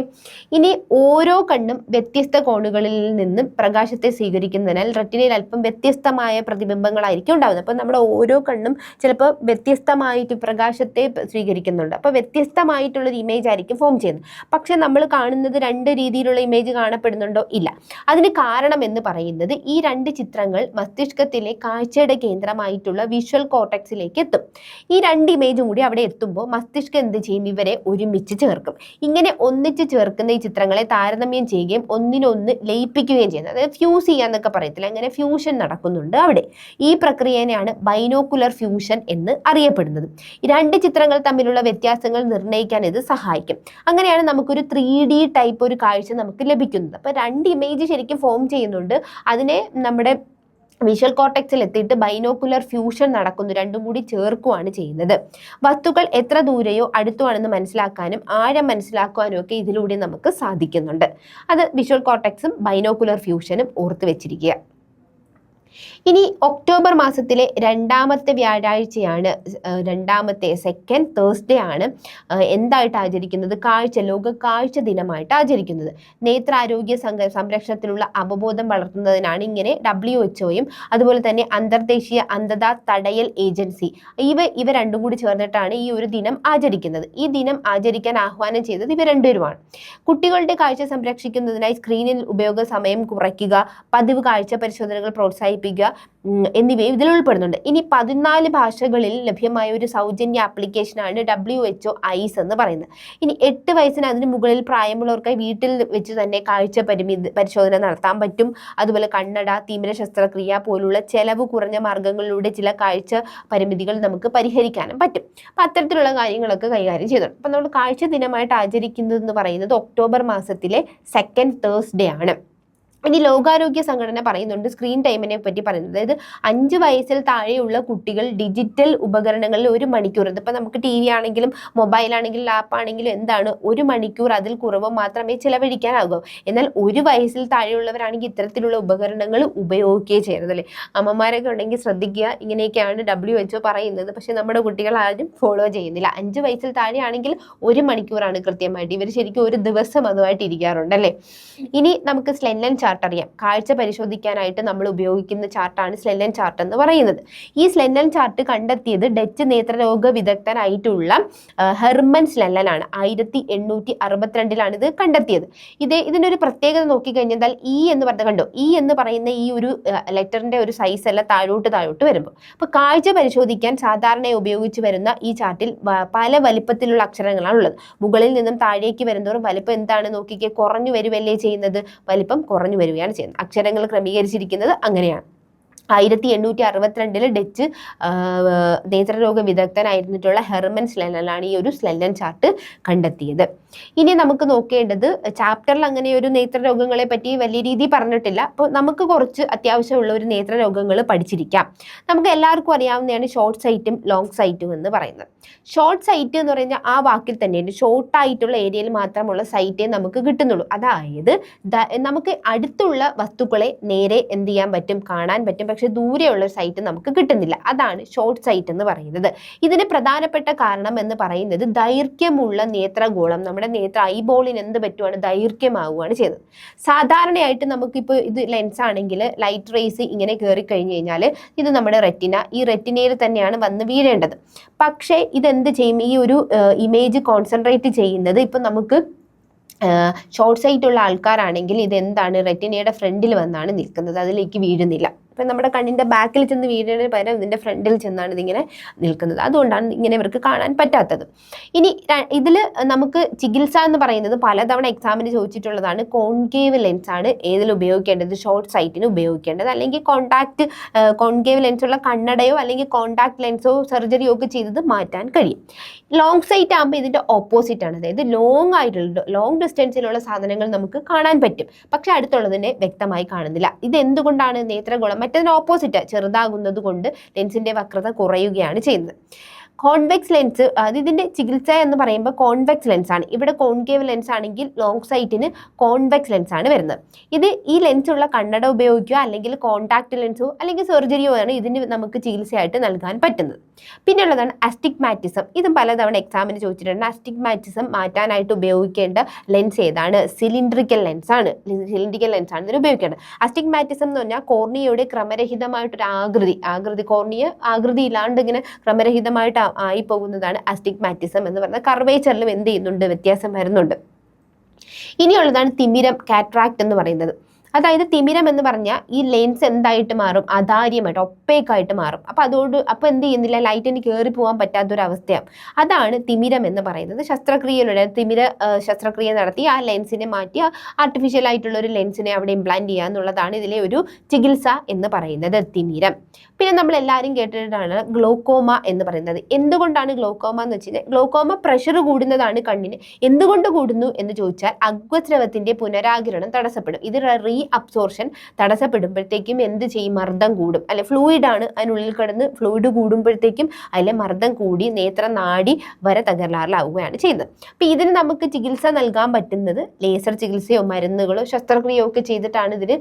ഇനി ഓരോ കണ്ണും വ്യത്യസ്ത കോണുകളിൽ നിന്നും പ്രകാശത്തെ സ്വീകരിക്കുന്നതിനാൽ റെറ്റിനയിൽ അല്പം വ്യത്യസ്തമായ പ്രതിബിംബങ്ങളായിരിക്കും ഉണ്ടാകുന്നത്. അപ്പം നമ്മുടെ ഓരോ കണ്ണും ചിലപ്പോൾ വ്യത്യസ്തമായിട്ട് പ്രകാശത്തെ സ്വീകരിക്കുന്നുണ്ട്. അപ്പോൾ വ്യത്യസ്തമായിട്ടുള്ളൊരു ഇമേജ് ആയിരിക്കും ഫോം ചെയ്യുന്നത്. പക്ഷെ നമ്മൾ കാണുന്നത് 2 രീതിയിലുള്ള ഇമേജ് കാണപ്പെടുന്നുണ്ടോ? ഇല്ല. അതിന് കാരണം എന്ന് പറയുന്നത് ഈ 2 ചിത്രങ്ങൾ മസ്തിഷ്കത്തിലെ കാഴ്ചയുടെ കേന്ദ്രമായിട്ടുള്ള വിഷ്വൽ കോർട്ടെക്സിലേക്ക് എത്തും. ഈ 2 ഇമേജും കൂടി അവിടെ എത്തുമ്പോൾ മസ്തിഷ്കം എന്ത് ചെയ്യും? ഇവരെ ഒരുമിച്ച് ചേർക്കും. ഇങ്ങനെ ഒന്നിച്ച് ചേർക്കുന്ന ഈ ചിത്രങ്ങളെ താരതമ്യം ചെയ്യുകയും ഒന്നിനൊന്ന് ലയിപ്പിക്കുകയും ചെയ്യുന്നത്, അതായത് ഫ്യൂസ് ചെയ്യാന്നൊക്കെ പറയത്തില്ല, അങ്ങനെ ഫ്യൂഷൻ നടക്കുന്നുണ്ട് അവിടെ. ഈ പ്രക്രിയയാണ് ബൈനോക്കുലർ ഫ്യൂഷൻ എന്ന് അറിയപ്പെടുന്നത്. ഈ 2 ചിത്രങ്ങൾ തമ്മിലുള്ള വ്യത്യാസങ്ങൾ നിർണ്ണയിക്കാൻ ഇത് സഹായിക്കും. അങ്ങനെയാണ് നമുക്കൊരു 3D ടൈപ്പ് ഒരു കാഴ്ച നമുക്ക് ലഭിക്കുന്നത്. അപ്പോൾ 2 ഇമേജ് ശരിക്കും ഫോം ചെയ്യുന്നുണ്ട്. അതിനെ നമ്മുടെ വിഷ്വൽ കോർട്ടെക്സിൽ എത്തിയിട്ട് ബൈനോക്കുലർ ഫ്യൂഷൻ നടക്കുന്നു, 2ഉം കൂടി ചേർക്കുകയാണ് ചെയ്യുന്നത്. വസ്തുക്കൾ എത്ര ദൂരെയോ അടുത്തോ ആണെന്ന് മനസ്സിലാക്കാനും ആഴം മനസ്സിലാക്കാനും ഒക്കെ ഇതിലൂടെ നമുക്ക് സാധിക്കുന്നുണ്ട്. അത് വിഷ്വൽ കോർട്ടെക്സും ബൈനോക്കുലർ ഫ്യൂഷനും ഓർത്ത് വെച്ചിരിക്കുക. ഇനി ഒക്ടോബർ മാസത്തിലെ 2ാമത്തെ വ്യാഴാഴ്ചയാണ്, 2ാമത്തെ സെക്കൻഡ് തേഴ്സ്ഡേ ആണ് എന്തായിട്ട് ആചരിക്കുന്നത്? ലോക കാഴ്ച ദിനമായിട്ട് ആചരിക്കുന്നത്. നേത്രാരോഗ്യ സംരക്ഷണത്തിലുള്ള അവബോധം വളർത്തുന്നതിനാണ് ഇങ്ങനെ WHO-യും അതുപോലെ തന്നെ അന്തർദേശീയ അന്ധത തടയൽ ഏജൻസി ഇവ 2ഉം കൂടി ചേർന്നിട്ടാണ് ഈ ഒരു ദിനം ആചരിക്കുന്നത്. ഈ ദിനം ആചരിക്കാൻ ആഹ്വാനം ചെയ്തത് ഇവ 2പേരുമാണ്. കുട്ടികളുടെ കാഴ്ച സംരക്ഷിക്കുന്നതിനായി സ്ക്രീനിൽ ഉപയോഗ സമയം കുറയ്ക്കുക, പതിവ് കാഴ്ച പരിശോധനകൾ പ്രോത്സാഹിപ്പിക്കുക, അവതരിപ്പിക്കുക എന്നിവയും ഇതിൽ ഉൾപ്പെടുന്നുണ്ട്. ഇനി 14 ഭാഷകളിൽ ലഭ്യമായ ഒരു സൗജന്യ ആപ്ലിക്കേഷനാണ് WHO ഐസ് എന്ന് പറയുന്നത്. ഇനി 8 വയസ്സിന് അതിന് മുകളിൽ പ്രായമുള്ളവർക്കായി വീട്ടിൽ വെച്ച് തന്നെ കാഴ്ച പരിശോധന നടത്താൻ പറ്റും. അതുപോലെ കണ്ണട, തിമിര ശസ്ത്രക്രിയ പോലുള്ള ചെലവ് കുറഞ്ഞ മാർഗങ്ങളിലൂടെ ചില കാഴ്ച പരിമിതികൾ നമുക്ക് പരിഹരിക്കാനും പറ്റും. അപ്പം അത്തരത്തിലുള്ള കാര്യങ്ങളൊക്കെ കൈകാര്യം ചെയ്തിട്ടുണ്ട്. അപ്പം നമ്മൾ കാഴ്ച ദിനമായിട്ട് ആചരിക്കുന്നതെന്ന് പറയുന്നത് ഒക്ടോബർ മാസത്തിലെ 2nd Thursday ആണ്. ഇനി ലോകാരോഗ്യ സംഘടന പറയുന്നുണ്ട് സ്ക്രീൻ ടൈമിനെ പറ്റി പറയുന്നത്, അതായത് 5 വയസ്സിൽ താഴെയുള്ള കുട്ടികൾ ഡിജിറ്റൽ ഉപകരണങ്ങളിൽ 1 മണിക്കൂർ, ഇതിപ്പോൾ നമുക്ക് TV ആണെങ്കിലും മൊബൈൽ ആണെങ്കിലും ലാപ്പ് ആണെങ്കിലും എന്താണ് 1 മണിക്കൂർ അതിൽ കുറവ് മാത്രമേ ചിലവഴിക്കാനാകൂ. എന്നാൽ 1 വയസ്സിൽ താഴെയുള്ളവരാണെങ്കിൽ ഇത്തരത്തിലുള്ള ഉപകരണങ്ങൾ ഉപയോഗിക്കുകയും ചെയ്യരുത് അല്ലേ. അമ്മമാരൊക്കെ ഉണ്ടെങ്കിൽ ശ്രദ്ധിക്കുക, ഇങ്ങനെയൊക്കെയാണ് WHO പറയുന്നത്. പക്ഷെ നമ്മുടെ കുട്ടികൾ ആരും ഫോളോ ചെയ്യുന്നില്ല. 5 വയസ്സിൽ താഴെയാണെങ്കിൽ 1 മണിക്കൂറാണ് കൃത്യമായിട്ട്. ഇവർ ശരിക്കും ഒരു ദിവസം അതുമായിട്ട് ഇരിക്കാറുണ്ട് അല്ലേ. ഇനി നമുക്ക് സ്ലെല്ലൻ ചാർട്ട് അറിയാം. കാഴ്ച പരിശോധിക്കാനായിട്ട് നമ്മൾ ഉപയോഗിക്കുന്ന ചാർട്ടാണ് സ്ലെല്ലൻ ചാർട്ട് എന്ന് പറയുന്നത്. ഈ സ്ലെല്ലൻ ചാർട്ട് കണ്ടെത്തിയത് ഡച്ച് നേത്രരോഗ വിദഗ്ധനായിട്ടുള്ള ഹെർമൻ സ്ലെല്ലനാണ്. 1862 ഇത് കണ്ടെത്തിയത്. ഇതിനൊരു പ്രത്യേകത നോക്കിക്കഴിഞ്ഞാൽ ഈ എന്ന് പറഞ്ഞത് കണ്ടോ, ഈ എന്ന് പറയുന്ന ഈ ഒരു ലെറ്ററിന്റെ ഒരു സൈസ് അല്ല താഴോട്ട് വരുമ്പോൾ. അപ്പോൾ കാഴ്ച പരിശോധിക്കാൻ സാധാരണയായി ഉപയോഗിച്ച് വരുന്ന ഈ ചാർട്ടിൽ പല വലിപ്പത്തിലുള്ള അക്ഷരങ്ങളാണ് ഉള്ളത്. മുകളിൽ നിന്നും താഴേക്ക് വരുന്നതോറും വലിപ്പം എന്താണ് നോക്കിക്കേ, കുറഞ്ഞു വരുവല്ലേ ചെയ്യുന്നത്. വലിപ്പം കുറഞ്ഞു വരികയാണ് ചെയ്യുന്നത്. അക്ഷരങ്ങൾ ക്രമീകരിച്ചിരിക്കുന്നത് അങ്ങനെയാണ്. 1862 ഡച്ച് നേത്രരോഗ വിദഗ്ധനായിരുന്നിട്ടുള്ള ഹെർമൻ സ്ലെല്ലനാണ് ഈ ഒരു സ്ലെല്ലൻ ചാർട്ട് കണ്ടെത്തിയത്. ഇനി നമുക്ക് നോക്കേണ്ടത്, ചാപ്റ്ററിൽ അങ്ങനെ ഒരു നേത്രരോഗങ്ങളെ പറ്റി വലിയ രീതിയിൽ പറഞ്ഞിട്ടില്ല. അപ്പോൾ നമുക്ക് കുറച്ച് അത്യാവശ്യമുള്ള ഒരു നേത്രരോഗങ്ങൾ പഠിച്ചിരിക്കാം. നമുക്ക് എല്ലാവർക്കും അറിയാവുന്നതാണ് ഷോർട്ട് സൈറ്റും ലോങ് സൈറ്റും എന്ന് പറയുന്നത്. ഷോർട്ട് സൈറ്റ് എന്ന് പറഞ്ഞാൽ ആ വാക്കിൽ തന്നെയാണ് ഷോർട്ടായിട്ടുള്ള ഏരിയയിൽ മാത്രമുള്ള സൈറ്റേ നമുക്ക് കിട്ടുന്നുള്ളൂ. അതായത് നമുക്ക് അടുത്തുള്ള വസ്തുക്കളെ നേരെ എന്ത് ചെയ്യാൻ പറ്റും, കാണാൻ പറ്റും. പക്ഷെ ദൂരെയുള്ള സൈറ്റ് നമുക്ക് കിട്ടുന്നില്ല. അതാണ് ഷോർട്ട് സൈറ്റ് എന്ന് പറയുന്നത്. ഇതിന് പ്രധാനപ്പെട്ട കാരണം എന്ന് പറയുന്നത് ദൈർഘ്യമുള്ള നേത്രഗോളം, നമ്മുടെ ഐബോളിന് എന്ത് പറ്റുവാണ്, ദൈർഘ്യമാവുകയാണ് ചെയ്യുന്നത്. സാധാരണയായിട്ട് നമുക്കിപ്പോൾ ഇത് ലെൻസ് ആണെങ്കിൽ ലൈറ്റ് റേസ് ഇങ്ങനെ കയറി കഴിഞ്ഞു കഴിഞ്ഞാൽ ഇത് നമ്മുടെ റെറ്റിന, ഈ റെറ്റിനയിൽ തന്നെയാണ് വന്ന് വീഴേണ്ടത്. പക്ഷേ ഇതെന്ത് ചെയ്യും, ഈ ഒരു ഇമേജ് കോൺസെൻട്രേറ്റ് ചെയ്യുന്നത് ഇപ്പം നമുക്ക് ഷോർട്ട് സൈറ്റ് ഉള്ള ആൾക്കാരാണെങ്കിൽ ഇതെന്താണ്, റെറ്റിനയുടെ ഫ്രണ്ടിൽ വന്നാണ് നിൽക്കുന്നത്, അതിലേക്ക് വീഴുന്നില്ല. അപ്പം നമ്മുടെ കണ്ണിൻ്റെ ബാക്കിൽ ചെന്ന് വീഴുന്നതിന് പകരം ഇതിൻ്റെ ഫ്രണ്ടിൽ ചെന്നാണ് ഇതിങ്ങനെ നിൽക്കുന്നത്. അതുകൊണ്ടാണ് ഇങ്ങനെ ഇവർക്ക് കാണാൻ പറ്റാത്തത്. ഇനി ഇതിൽ നമുക്ക് ചികിത്സ എന്ന് പറയുന്നത് പലതവണ എക്സാമിന് ചോദിച്ചിട്ടുള്ളതാണ്. കോൺകേവ് ലെൻസ് ആണ് ഏതിൽ ഉപയോഗിക്കേണ്ടത്, ഷോർട്ട് സൈറ്റിന് ഉപയോഗിക്കേണ്ടത്. അല്ലെങ്കിൽ കോൺകേവ് ലെൻസ് ഉള്ള കണ്ണടയോ അല്ലെങ്കിൽ കോൺടാക്ട് ലെൻസോ സർജറിയോ ഒക്കെ ചെയ്തത് മാറ്റാൻ കഴിയും. ലോങ് സൈറ്റ് ആകുമ്പോൾ ഇതിൻ്റെ ഓപ്പോസിറ്റ് ആണ്. അതായത് ലോങ് ഡിസ്റ്റൻസിലുള്ള സാധനങ്ങൾ നമുക്ക് കാണാൻ പറ്റും, പക്ഷെ അടുത്തുള്ളതിനെ വ്യക്തമായി കാണുന്നില്ല. ഇത് എന്തുകൊണ്ടാണ്? നേത്രഗോളം മറ്റതിന് ഓപ്പോസിറ്റ് ചെറുതാകുന്നത് കൊണ്ട് ലെൻസിന്റെ വക്രത കുറയുകയാണ് ചെയ്യുന്നത്. കോൺവെക്സ് ലെൻസ്, ഇതിന്റെ ചികിത്സ എന്ന് പറയുമ്പോൾ കോൺവെക്സ് ലെൻസ് ആണ്. ഇവിടെ കോൺകേവ് ലെൻസ് ആണെങ്കിൽ ലോങ് സൈറ്റിന് കോൺവെക്സ് ലെൻസ് ആണ് വരുന്നത്. ഈ ലെൻസ് ഉള്ള കണ്ണട ഉപയോഗിക്കുക, അല്ലെങ്കിൽ കോൺടാക്ട് ലെൻസോ അല്ലെങ്കിൽ സർജറിയോ ആണ് ഇതിന് നമുക്ക് ചികിത്സയായിട്ട് നൽകാൻ പറ്റുന്നത്. പിന്നെ ഉള്ളതാണ് അസ്റ്റിഗ്മാറ്റിസം. ഇതും പലതവണ എക്സാമിന് ചോദിച്ചിട്ടുണ്ട്. അസ്റ്റിഗ്മാറ്റിസം മാറ്റാനായിട്ട് ഉപയോഗിക്കേണ്ട ലെൻസ് ഏതാണ്? സിലിണ്ടറിക്കൽ ലെൻസ് ആണ്. ഇതിന് ഉപയോഗിക്കേണ്ടത്. അസ്റ്റിഗ്മാറ്റിസം എന്ന് പറഞ്ഞാൽ കോർണിയയുടെ ക്രമരഹിതമായിട്ടൊരു ആകൃതി കോർണിയ ആകൃതി ഇല്ലാണ്ട് ഇങ്ങനെ ക്രമരഹിതമായിട്ട് ആയി പോകുന്നതാണ് അസ്റ്റിഗ്മാറ്റിസം എന്ന് പറയുന്നത്. കർവേച്ചറിലും എന്ത് ചെയ്യുന്നുണ്ട്, വ്യത്യാസം വരുന്നുണ്ട്. ഇനിയുള്ളതാണ് തിമിരം, കാറ്ററാക്ട് എന്ന് പറയുന്നത്. അതായത് തിമിരം എന്ന് പറഞ്ഞാൽ ഈ ലെൻസ് എന്തായിട്ട് മാറും, അധാര്യമായിട്ട് ഒപ്പേക്കായിട്ട് മാറും. അപ്പോൾ എന്ത് ചെയ്യുന്നില്ല, ലൈറ്റിന് കയറി പോകാൻ പറ്റാത്തൊരവസ്ഥയാണ്. അതാണ് തിമിരം എന്ന് പറയുന്നത്. ശസ്ത്രക്രിയയിലൂടെ ശസ്ത്രക്രിയ നടത്തി ആ ലെൻസിനെ മാറ്റി ആർട്ടിഫിഷ്യൽ ആയിട്ടുള്ള ഒരു ലെൻസിനെ അവിടെ ഇംപ്ലാന്റ് ചെയ്യുക എന്നുള്ളതാണ് ഇതിലെ ഒരു ചികിത്സ എന്ന് പറയുന്നത്, തിമിരം. പിന്നെ നമ്മൾ എല്ലാവരും കേട്ടിട്ടാണ് ഗ്ലോക്കോമ എന്ന് പറയുന്നത്. എന്തുകൊണ്ടാണ് ഗ്ലോക്കോമ എന്ന് വെച്ച് കഴിഞ്ഞാൽ, ഗ്ലോക്കോമ പ്രഷർ കൂടുന്നതാണ് കണ്ണിന്. എന്തുകൊണ്ട് കൂടുന്നു എന്ന് ചോദിച്ചാൽ അഗ്വസ്രവത്തിന്റെ പുനരാകിരണം തടസ്സപ്പെടും. ഇത് അബ്സോർഷൻ തടസ്സപ്പെടുമ്പോഴത്തേക്കും എന്ത് ചെയ്യും, മർദ്ദം കൂടും. അല്ലെ, ഫ്ലൂയിഡ് ആണ് അതിനുള്ളിൽ കിടന്ന് ഫ്ലൂയിഡ് കൂടുമ്പോഴത്തേക്കും അതിലെ മർദ്ദം കൂടി നേത്രനാഡി വരെ തകരാറിലാവുകയാണ് ചെയ്യുന്നത്. അപ്പം ഇതിന് നമുക്ക് ചികിത്സ നൽകാൻ പറ്റുന്നത് ലേസർ ചികിത്സയോ മരുന്നുകളോ ശസ്ത്രക്രിയയോ ഒക്കെ ചെയ്തിട്ടാണ് ഇതിന്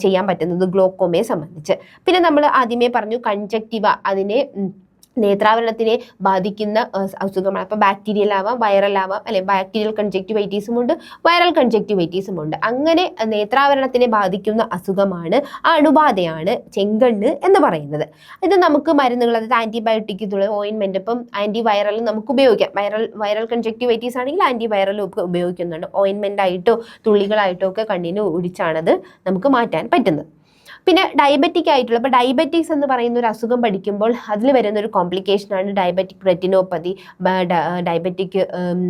ചെയ്യാൻ പറ്റുന്നത് ഗ്ലോക്കോമയെ സംബന്ധിച്ച്. പിന്നെ നമ്മൾ ആദ്യമേ പറഞ്ഞു കൺജക്റ്റിവ, അതിനെ നേത്രാവരണത്തിനെ ബാധിക്കുന്ന അസുഖമാണ്. അപ്പോൾ ബാക്ടീരിയൽ ആവാം, വൈറൽ ആവാം, അല്ലെ ബാക്ടീരിയൽ കൺജക്റ്റിവൈറ്റീസും ഉണ്ട്, വൈറൽ കൺജക്റ്റിവൈറ്റീസും ഉണ്ട്. അങ്ങനെ നേത്രാവരണത്തിനെ ബാധിക്കുന്ന അസുഖമാണ്, അണുബാധയാണ് ചെങ്കണ്ണ് എന്ന് പറയുന്നത്. ഇത് നമുക്ക് മരുന്നുകൾ, അതായത് ആന്റിബയോട്ടിക്, ഓയിൻമെന്റ്, ഇപ്പം ആന്റിവൈറൽ നമുക്ക് ഉപയോഗിക്കാം. വൈറൽ കൺജക്റ്റിവൈറ്റീസ് ആണെങ്കിൽ ആന്റിവൈറലും ഒക്കെ ഉപയോഗിക്കുന്നുണ്ട്. ഓയിൻമെന്റ് ആയിട്ടോ തുള്ളികളായിട്ടോ ഒക്കെ കണ്ണിന് ഒഴിച്ചാണത് നമുക്ക് മാറ്റാൻ പറ്റുന്നത്. പിന്നെ ഡയബറ്റിക് ആയിട്ടുള്ള, ഇപ്പോൾ ഡയബറ്റീസ് എന്ന് പറയുന്ന ഒരു അസുഖം പഠിക്കുമ്പോൾ അതിൽ വരുന്ന ഒരു കോംപ്ലിക്കേഷനാണ് ഡയബറ്റിക് റെറ്റിനോപ്പതി, ഡയബറ്റിക്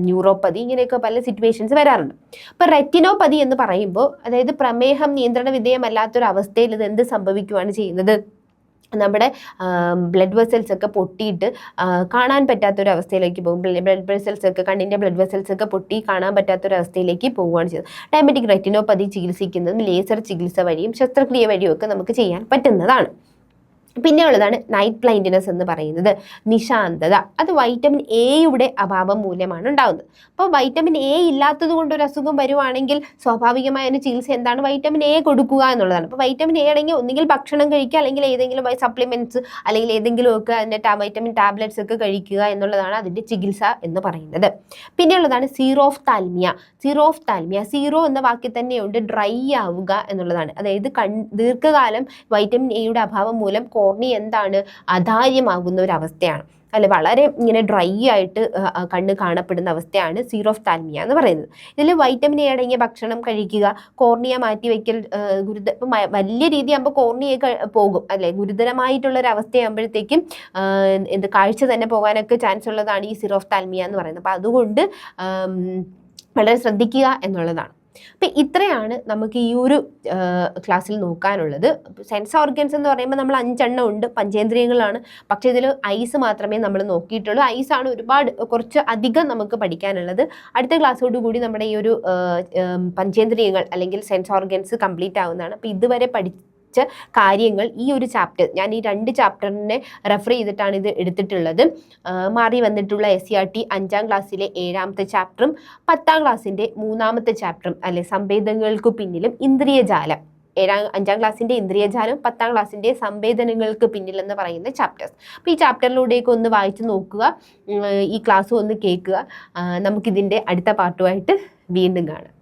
ന്യൂറോപ്പതി, ഇങ്ങനെയൊക്കെ പല സിറ്റുവേഷൻസ് വരാറുണ്ട്. അപ്പോൾ റെറ്റിനോപ്പതി എന്ന് പറയുമ്പോൾ അതായത് പ്രമേഹം നിയന്ത്രണ വിധേയമല്ലാത്തൊരു അവസ്ഥയിൽ ഇത് എന്ത് സംഭവിക്കുകയാണ് ചെയ്യുന്നത്, നമ്മുടെ ബ്ലഡ് വെസൽസ് ഒക്കെ പൊട്ടിയിട്ട് കാണാൻ പറ്റാത്തൊരവസ്ഥയിലേക്ക് പോകും. ബ്ലഡ് വെസൽസ് ഒക്കെ, കണ്ണിൻ്റെ ബ്ലഡ് വെസൽസ് ഒക്കെ പൊട്ടി കാണാൻ പറ്റാത്തൊരവസ്ഥയിലേക്ക് പോവുകയാണ് ചെയ്യുന്നത്. ഡയബറ്റിക് റെറ്റിനോപ്പതി ചികിത്സിക്കുന്നതും ലേസർ ചികിത്സ വഴിയും ശസ്ത്രക്രിയ വഴിയും ഒക്കെ നമുക്ക് ചെയ്യാൻ പറ്റുന്നതാണ്. പിന്നെ ഉള്ളതാണ് നൈറ്റ് ബ്ലൈൻഡ്നെസ് എന്ന് പറയുന്നത്, നിശാന്തത. അത് വൈറ്റമിൻ എയുടെ അഭാവം മൂലമാണ് ഉണ്ടാകുന്നത്. അപ്പോൾ വൈറ്റമിൻ എ ഇല്ലാത്തത് കൊണ്ട് ഒരു അസുഖം വരുവാണെങ്കിൽ സ്വാഭാവികമായ ഒരു ചികിത്സ എന്താണ്, വൈറ്റമിൻ എ കൊടുക്കുക എന്നുള്ളതാണ്. അപ്പോൾ വൈറ്റമിൻ എ ആണെങ്കിൽ ഒന്നുകിൽ ഭക്ഷണം കഴിക്കുക, അല്ലെങ്കിൽ ഏതെങ്കിലും സപ്ലിമെൻറ്റ്സ്, അല്ലെങ്കിൽ ഏതെങ്കിലുമൊക്കെ അതിൻ്റെ വൈറ്റമിൻ ടാബ്ലറ്റ്സ് ഒക്കെ കഴിക്കുക എന്നുള്ളതാണ് അതിൻ്റെ ചികിത്സ എന്ന് പറയുന്നത്. പിന്നെ ഉള്ളതാണ് സീറോഫ്താൽമിയ. സീറോ എന്ന വാക്കിൽ തന്നെയുണ്ട് ഡ്രൈ ആവുക എന്നുള്ളതാണ്. അതായത് ദീർഘകാലം വൈറ്റമിൻ എയുടെ അഭാവം മൂലം കോർണിയ എന്താണ്, അധാര്യമാകുന്ന ഒരു അവസ്ഥയാണ്, അല്ലെ, വളരെ ഇങ്ങനെ ഡ്രൈ ആയിട്ട് കണ്ണ് കാണപ്പെടുന്ന അവസ്ഥയാണ് സീറോഫ്താൽമിയ എന്ന് പറയുന്നത്. ഇതിൽ വൈറ്റമിൻ എ അടങ്ങിയ ഭക്ഷണം കഴിക്കുക, കോർണിയ മാറ്റിവെക്കൽ, ഇപ്പം വലിയ രീതിയാകുമ്പോൾ കോർണിയ പോകും, അല്ലെ, ഗുരുതരമായിട്ടുള്ളൊരവസ്ഥയാകുമ്പോഴത്തേക്കും കാഴ്ച തന്നെ പോകാനൊക്കെ ചാൻസ് ഉള്ളതാണ് ഈ സീറോഫ്താൽമിയ എന്ന് പറയുന്നത്. അപ്പം അതുകൊണ്ട് വളരെ ശ്രദ്ധിക്കുക എന്നുള്ളതാണ്. അപ്പം ഇത്രയാണ് നമുക്ക് ഈ ഒരു ക്ലാസ്സിൽ നോക്കാനുള്ളത്. സെൻസ് ഓർഗൻസ് എന്ന് പറയുമ്പോൾ നമ്മൾ 5 എണ്ണം ഉണ്ട്, പഞ്ചേന്ദ്രിയങ്ങളാണ്. പക്ഷേ ഇതിൽ ഐസ് മാത്രമേ നമ്മൾ നോക്കിയിട്ടുള്ളൂ. ഐസാണ് കുറച്ച് അധികം നമുക്ക് പഠിക്കാനുള്ളത്. അടുത്ത ക്ലാസ്സോടുകൂടി നമ്മുടെ ഈ ഒരു പഞ്ചേന്ദ്രിയങ്ങൾ അല്ലെങ്കിൽ സെൻസ് ഓർഗൻസ് കംപ്ലീറ്റ് ആവുന്നതാണ്. അപ്പോൾ ഇതുവരെ കാര്യങ്ങൾ ഈ ഒരു ചാപ്റ്റർ, ഞാൻ ഈ 2 ചാപ്റ്ററിനെ റെഫർ ചെയ്തിട്ടാണ് ഇത് എടുത്തിട്ടുള്ളത്. മാറി വന്നിട്ടുള്ള SCERT 5ാം ക്ലാസ്സിലെ 7ാമത്തെ ചാപ്റ്ററും 10ാം ക്ലാസ്സിൻ്റെ 3ാമത്തെ ചാപ്റ്ററും, അല്ലെ, സംവേദനകൾക്കു പിന്നിലും ഇന്ദ്രിയജാലം, 5ാം ക്ലാസ്സിൻ്റെ ഇന്ദ്രിയജാലം, 10ാം ക്ലാസ്സിൻ്റെ സംവേദനങ്ങൾക്ക് പിന്നിൽ എന്ന് പറയുന്ന ചാപ്റ്റേഴ്സ്. അപ്പോൾ ഈ ചാപ്റ്ററിലൂടെയൊക്കെ ഒന്ന് വായിച്ച് നോക്കുക, ഈ ക്ലാസ് ഒന്ന് കേൾക്കുക. നമുക്കിതിൻ്റെ അടുത്ത പാർട്ടുമായിട്ട് വീണ്ടും കാണാം.